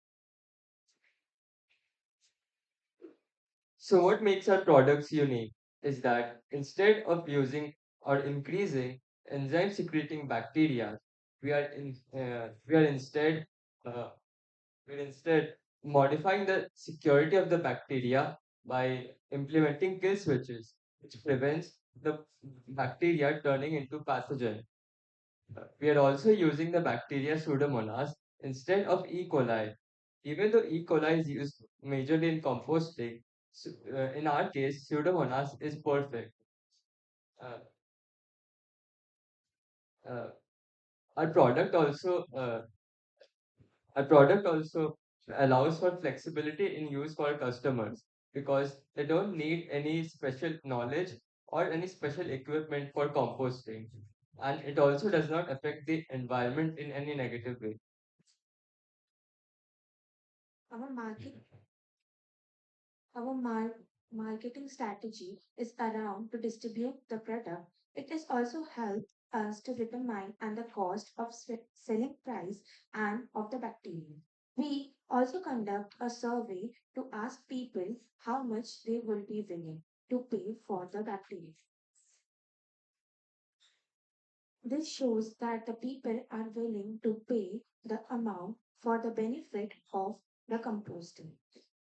So, what makes our products unique is that instead of using or increasing enzyme secreting bacteria, we are in, we are instead uh, we're instead modifying the security of the bacteria by implementing kill switches, which prevents the bacteria turning into pathogen. We are also using the bacteria Pseudomonas instead of E. coli. Even though E. coli is used majorly in composting, in our case, Pseudomonas is perfect. Uh, uh, our product also allows for flexibility in use for customers because they don't need any special knowledge or any special equipment for composting. And it also does not affect the environment in any negative way. Our market Our marketing strategy is around to distribute the product. It is also help us to determine and the cost of selling price and of the bacteria. We also conduct a survey to ask people how much they will be willing to pay for the bacteria. This shows that the people are willing to pay the amount for the benefit of the composting.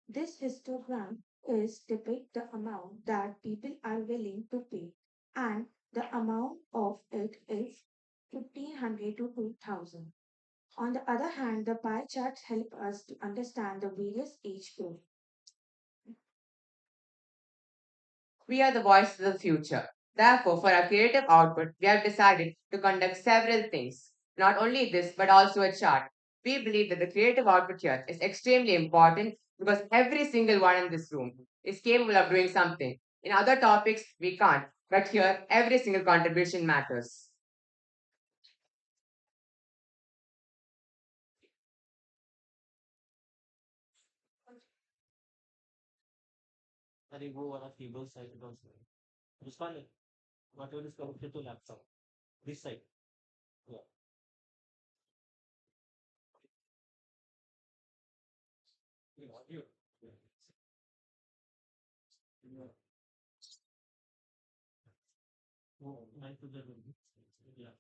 This histogram is depict the amount that people are willing to pay, and the amount of it is 1500 to 2000. On the other hand, the pie charts help us to understand the various age groups. We are the voices of the future. Therefore, for our creative output, we have decided to conduct several things. Not only this, but also a chart. We believe that the creative output here is extremely important because every single one in this room is capable of doing something. In other topics, we can't, but here, every single contribution matters. And you go on a cable side also. Respond it. Whatever is connected to laptop. This side. Yeah. You. Yeah. Oh, 9 to 11. Yeah.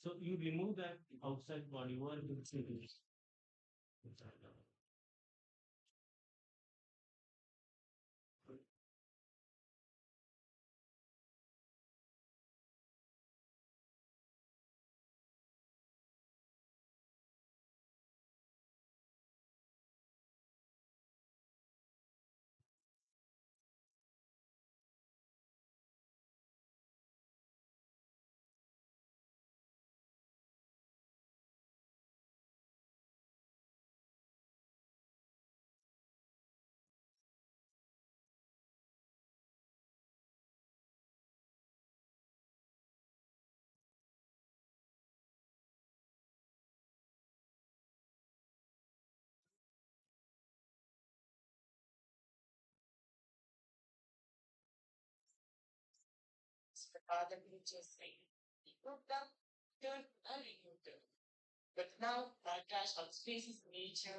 So you remove that outside body, what do you do? But now, podcast on species nature,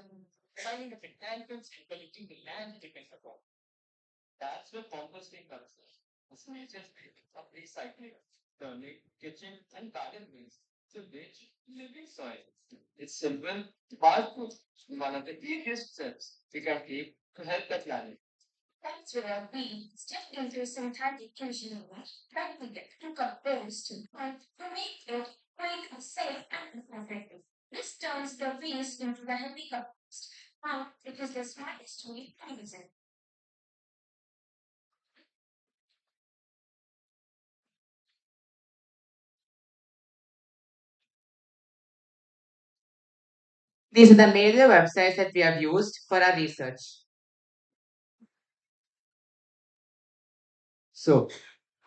finding the botanical and collecting the land depends upon. That's where composting comes in. It's not just of recycling, turning kitchen and garden waste to rich living soil. It's simple, powerful, one of the easiest steps we can take to help the planet. That's where we step into synthetic kitchen trying to get to compost and to make it quick, safe, and effective. This turns the waste into the healthy compost. Now, it is the smartest way to use it. These are the major websites that we have used for our research. So,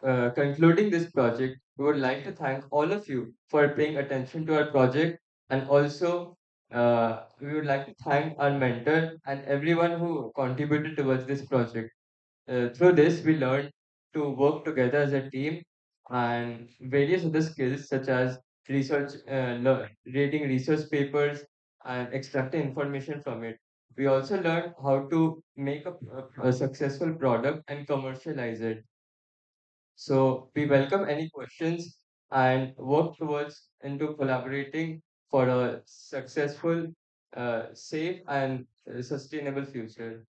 concluding this project, we would like to thank all of you for paying attention to our project, and also we would like to thank our mentor and everyone who contributed towards this project. Through this, we learned to work together as a team and various other skills such as reading research papers and extracting information from it. We also learned how to make a successful product and commercialize it. So we welcome any questions and work towards into collaborating for a successful, safe, and sustainable future.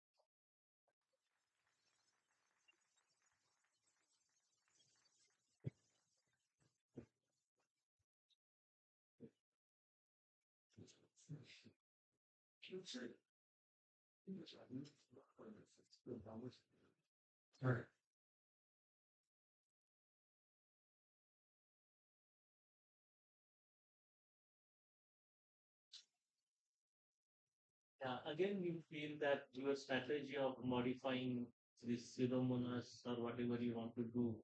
Yeah, again, you feel that your strategy of modifying this pseudomonas or whatever you want to do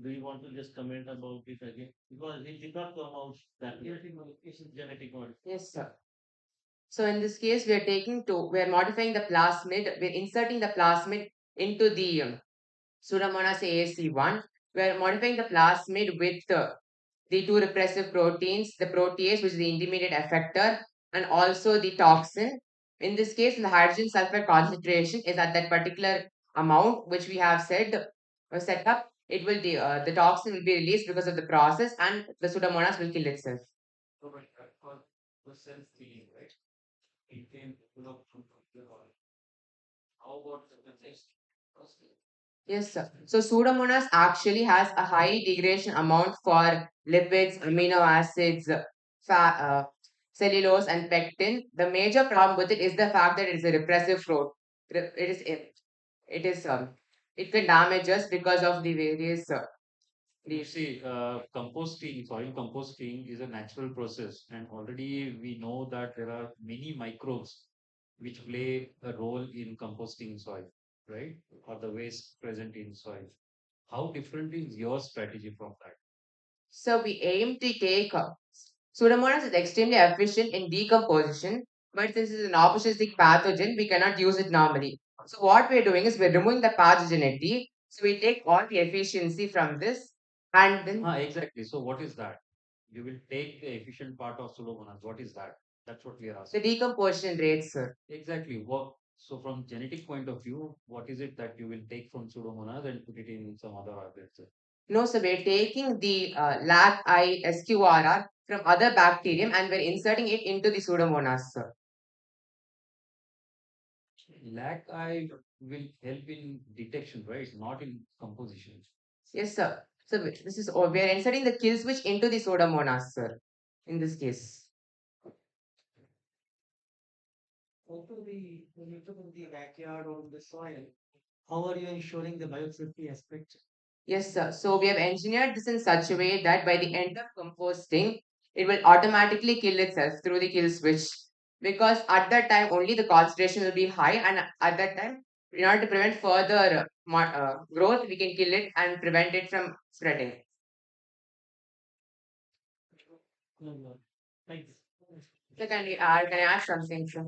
you want to just comment about it again? Because it did not come out that way. It's genetic modification. Yes, sir. So in this case, we are modifying the plasmid, we're inserting the plasmid into the Pseudomonas AAC1. We are modifying the plasmid with the two repressive proteins, the protease, which is the intermediate effector, and also the toxin. In this case, the hydrogen sulfide concentration is at that particular amount, which we have said set up. It will the toxin will be released because of the process, and the Pseudomonas will kill itself. So, but for the self healing, right? It can develop from the body. How about the next? Yes, sir. So Pseudomonas actually has a high degradation amount for lipids, amino acids, cellulose, and pectin. The major problem with it is the fact that it is a repressive fruit. It is it can damage us because of the various You see, soil composting is a natural process, and already we know that there are many microbes which play a role in composting soil, right? Or the waste present in soil. How different is your strategy from that? So we aim to take Pseudomonas is extremely efficient in decomposition, but since it's an opportunistic pathogen, we cannot use it normally. So what we're doing is we're removing the pathogenicity. So we take all the efficiency from this, and then Exactly. So what is that? You will take the efficient part of Pseudomonas. What is that? That's what we are the asking. decomposition rates, sir. Exactly. What? So from genetic point of view, what is it that you will take from Pseudomonas and put it in some other organism? No, sir, we're taking the LAC-I SQRR from other bacterium and we're inserting it into the Pseudomonas, sir. Lac I will help in detection, right? Not in composition. Yes, sir. So this is all. We are inserting the kill switch into the Pseudomonas, sir. In this case. Also, when you took the backyard or the soil, how are you ensuring the biosafety aspect? Yes, sir. So we have engineered this in such a way that by the end of composting, it will automatically kill itself through the kill switch. Because at that time, only the concentration will be high, and at that time, in order to prevent further growth, we can kill it and prevent it from spreading. No, no. Thanks. So can I ask something, sir?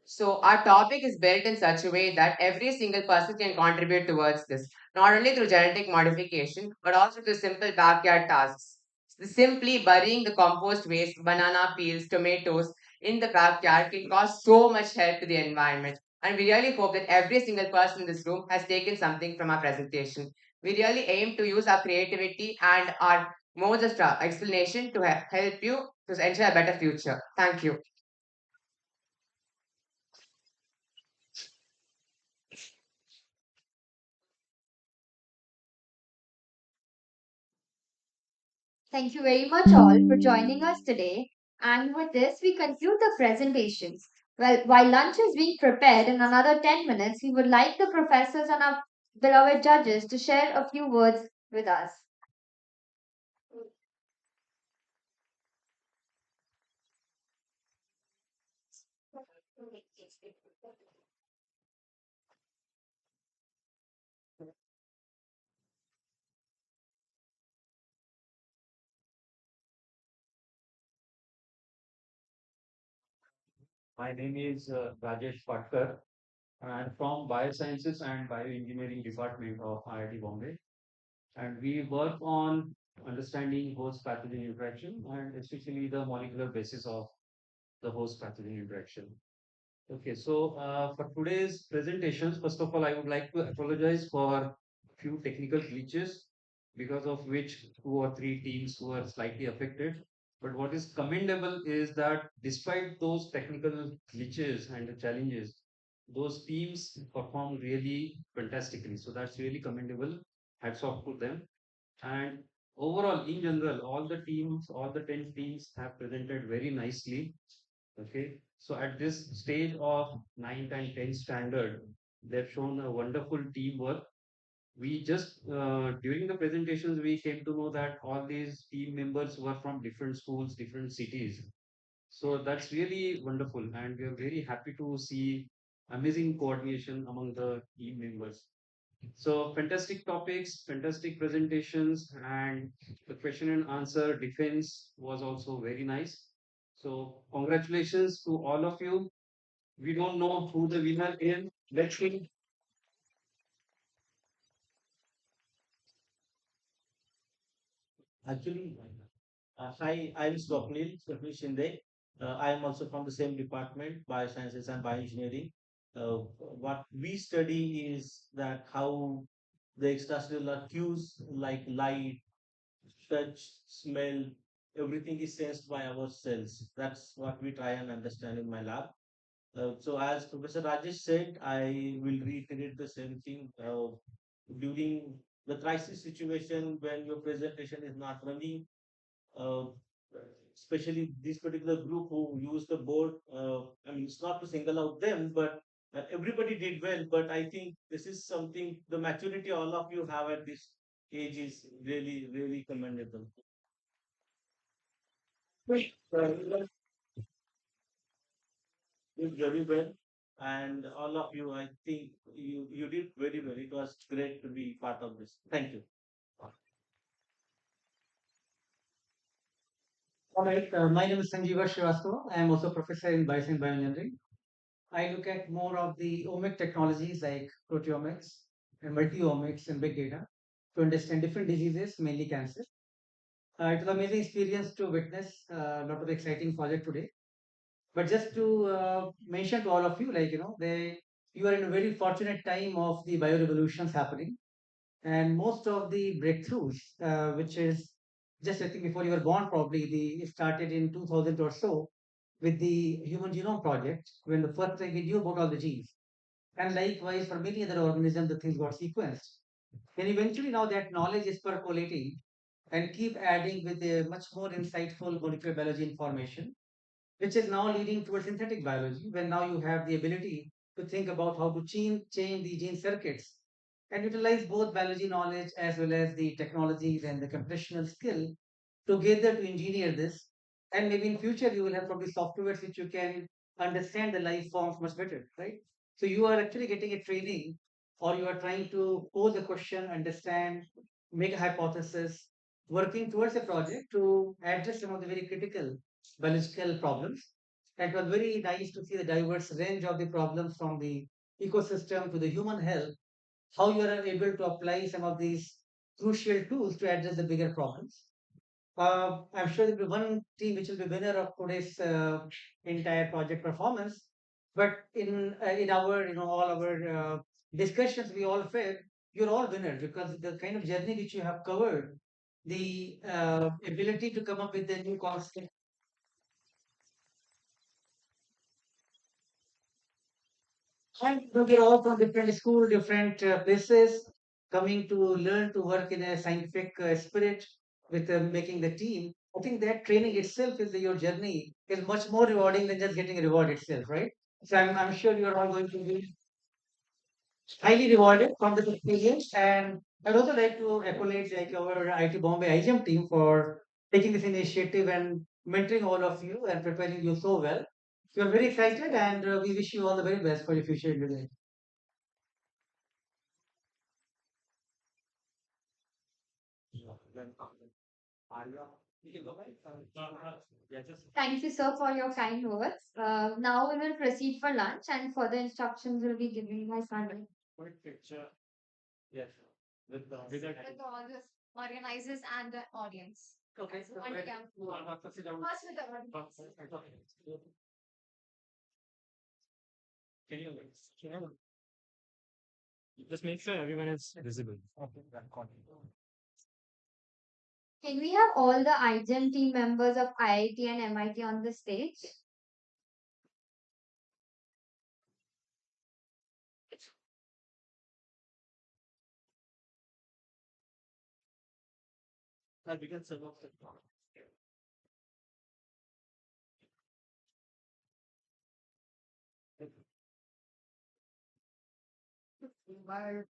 So our topic is built in such a way that every single person can contribute towards this, not only through genetic modification, but also through simple backyard tasks. Simply burying the compost waste, banana peels, tomatoes in the backyard can cause so much help to the environment. And we really hope that every single person in this room has taken something from our presentation. We really aim to use our creativity and our modes of explanation to help you to ensure a better future. Thank you. Thank you very much all for joining us today. And with this, we conclude the presentations. Well, while lunch is being prepared in another 10 minutes, we would like the professors and our beloved judges to share a few words with us. My name is Rajesh Patkar. I'm from Biosciences and Bioengineering Department of IIT Bombay. And we work on understanding host pathogen interaction and especially the molecular basis of the host pathogen interaction. Okay, so for today's presentations, first of all, I would like to apologize for a few technical glitches because of which two or three teams were slightly affected. But what is commendable is that despite those technical glitches and the challenges, those teams performed really fantastically. So that's really commendable. Hats off to them. And overall, in general, all the teams, all the 10 teams have presented very nicely. Okay, so at this stage of 9th and 10th standard, they've shown a wonderful teamwork. We just during the presentations we came to know that all these team members were from different schools, different cities. So that's really wonderful, and we are very happy to see amazing coordination among the team members. So fantastic topics, fantastic presentations, and the question and answer defense was also very nice. So congratulations to all of you. We don't know who the winner is. Let's see. Actually, hi, I'm Swapnil Shinde. I am also from the same department, Biosciences and Bioengineering. What we study is that how the extracellular cues like light, touch, smell, everything is sensed by our cells. That's what we try and understand in my lab. So as Professor Rajesh said, I will reiterate the same thing. During the crisis situation when your presentation is not running, uh, especially this particular group who use the board. I mean, it's not to single out them, but everybody did well. But I think this is something, the maturity all of you have at this age is really, really commendable. You did very well. And all of you, I think you did very well. It was great to be part of this. Thank you. All right, my name is Sanjeeva Srivastava. I am also a professor in Bioscience and Bioengineering. I look at more of the omic technologies like proteomics and multi-omics and big data to understand different diseases, mainly cancer. It was an amazing experience to witness a lot of exciting project today. But just to mention to all of you, like you are in a very fortunate time of the bio revolutions happening, And most of the breakthroughs, which is just I think before you were born, probably it started in 2000 or so with the Human Genome Project, when the first time we knew about all the genes. And likewise, for many other organisms, the things got sequenced. Then eventually now that knowledge is percolating and keep adding with a much more insightful molecular biology information, which is now leading towards synthetic biology, when now you have the ability to think about how to change the gene circuits and utilize both biology knowledge as well as the technologies and the computational skill together to engineer this. And maybe in future you will have probably softwares which you can understand the life forms much better, right? So you are actually getting a training, or you are trying to pose a question, understand, make a hypothesis, working towards a project to address some of the very critical biological problems. And it was very nice to see the diverse range of the problems from the ecosystem to the human health, how you are able to apply some of these crucial tools to address the bigger problems. I'm sure there will be one team which will be winner of today's entire project performance. But in our all our discussions, we all felt you're all winners because the kind of journey which you have covered, the ability to come up with the new concept. And they're all from different school, different places, coming to learn to work in a scientific spirit with making the team. I think that training itself is your journey is much more rewarding than just getting a reward itself, right? So I'm sure you're all going to be highly rewarded from this experience. And I'd also like to accolade like our IT Bombay IGM team for taking this initiative and mentoring all of you and preparing you so well. We are very excited and we wish you all the very best for your future endeavors. Thank you, sir, for your kind words. Now we will proceed for lunch, and further instructions will be given by Sunday. Quick picture. Yes. With the With all the organizers and the audience. Okay. So, one camp. First with the audience. Can you just make sure everyone is visible? Okay. Can we have all the IGEM team members of IIT and MIT on the stage? That we can serve off the Bye.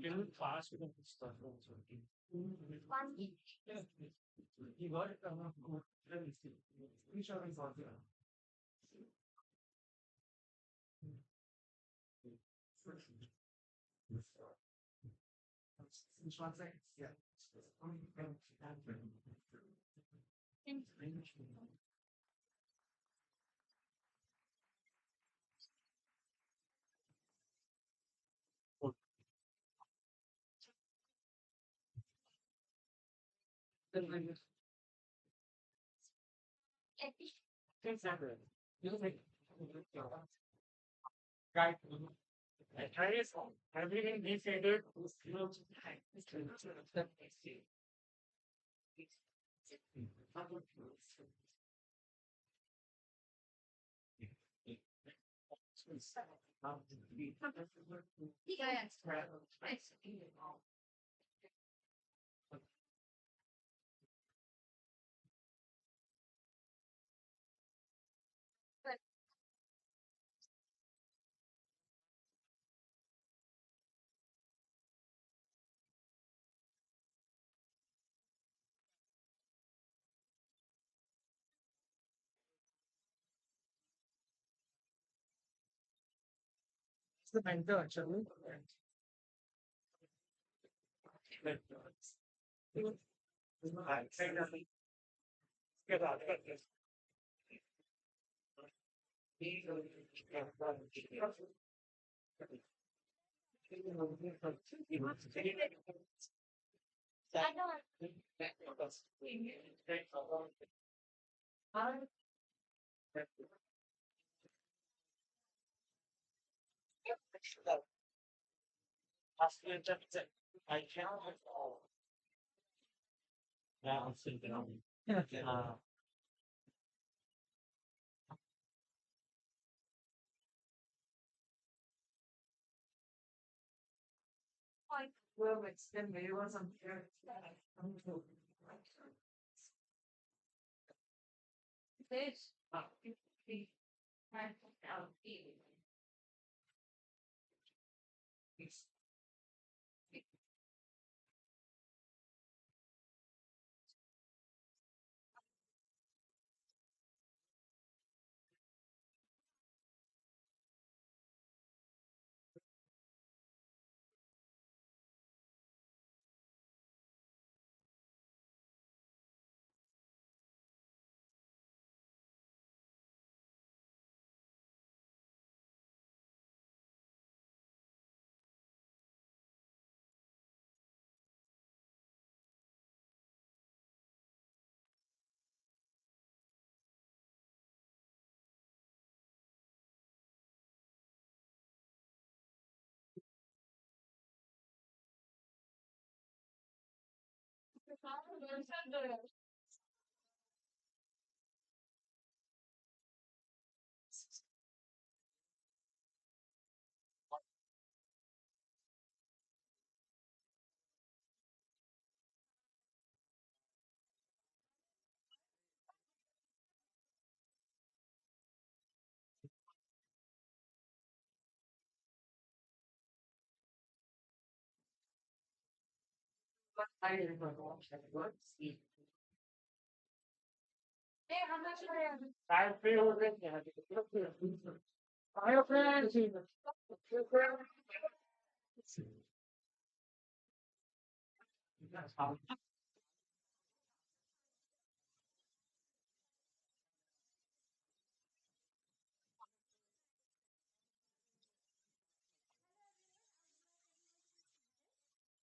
Can you fast with the stuff also? Yes. You got it. Let me see. Which one is out there? Which one second? Yeah. Exactly. You think guide carries everything defated. It's the mentor actually.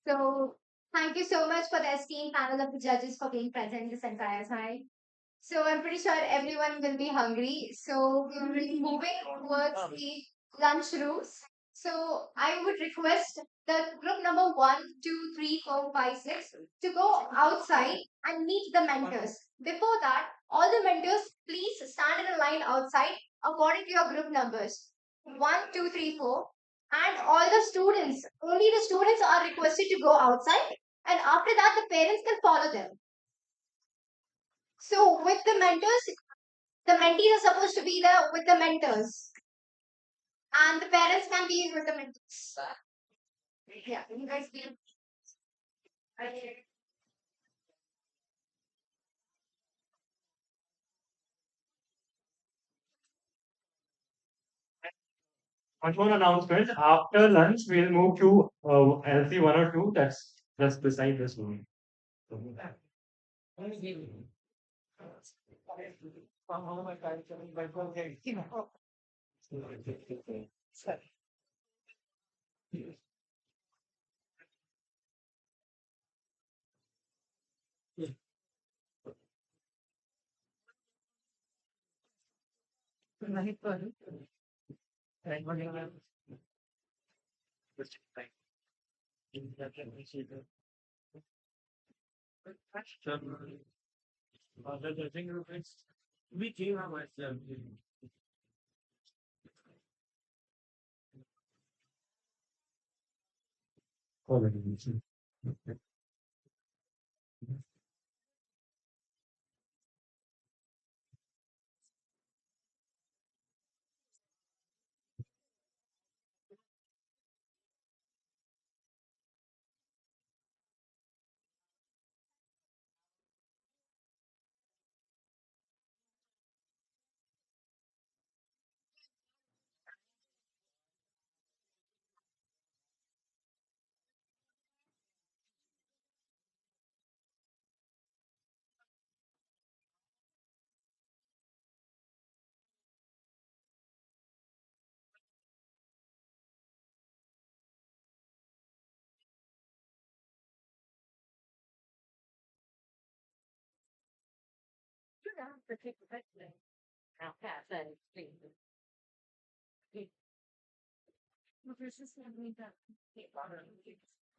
So, thank you so much for the esteemed panel of the judges for being present this entire time. So, I'm pretty sure everyone will be hungry. So, we will be moving towards the lunch rooms. So, I would request the group number 1, 2, 3, 4, 5, 6 to go outside and meet the mentors. Before that, all the mentors, please stand in a line outside according to your group numbers 1, 2, 3, 4. And all the students, only the students are requested to go outside, and after that the parents can follow them. So with the mentors, the mentees are supposed to be there with the mentors, and the parents can be with the mentors. Yeah, you guys be. One more announcement. After lunch, we'll move to LC 1 or 2. That's just beside this room.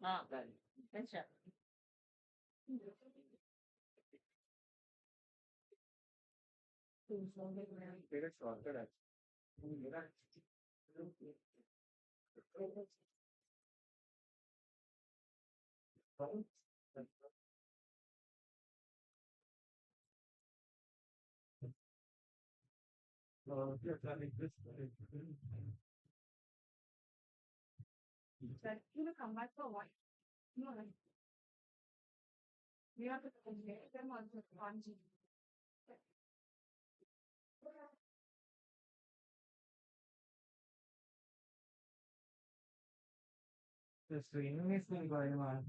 Ah, अच्छा. You come back for what? No, we have to get them also. The streaming is still going on.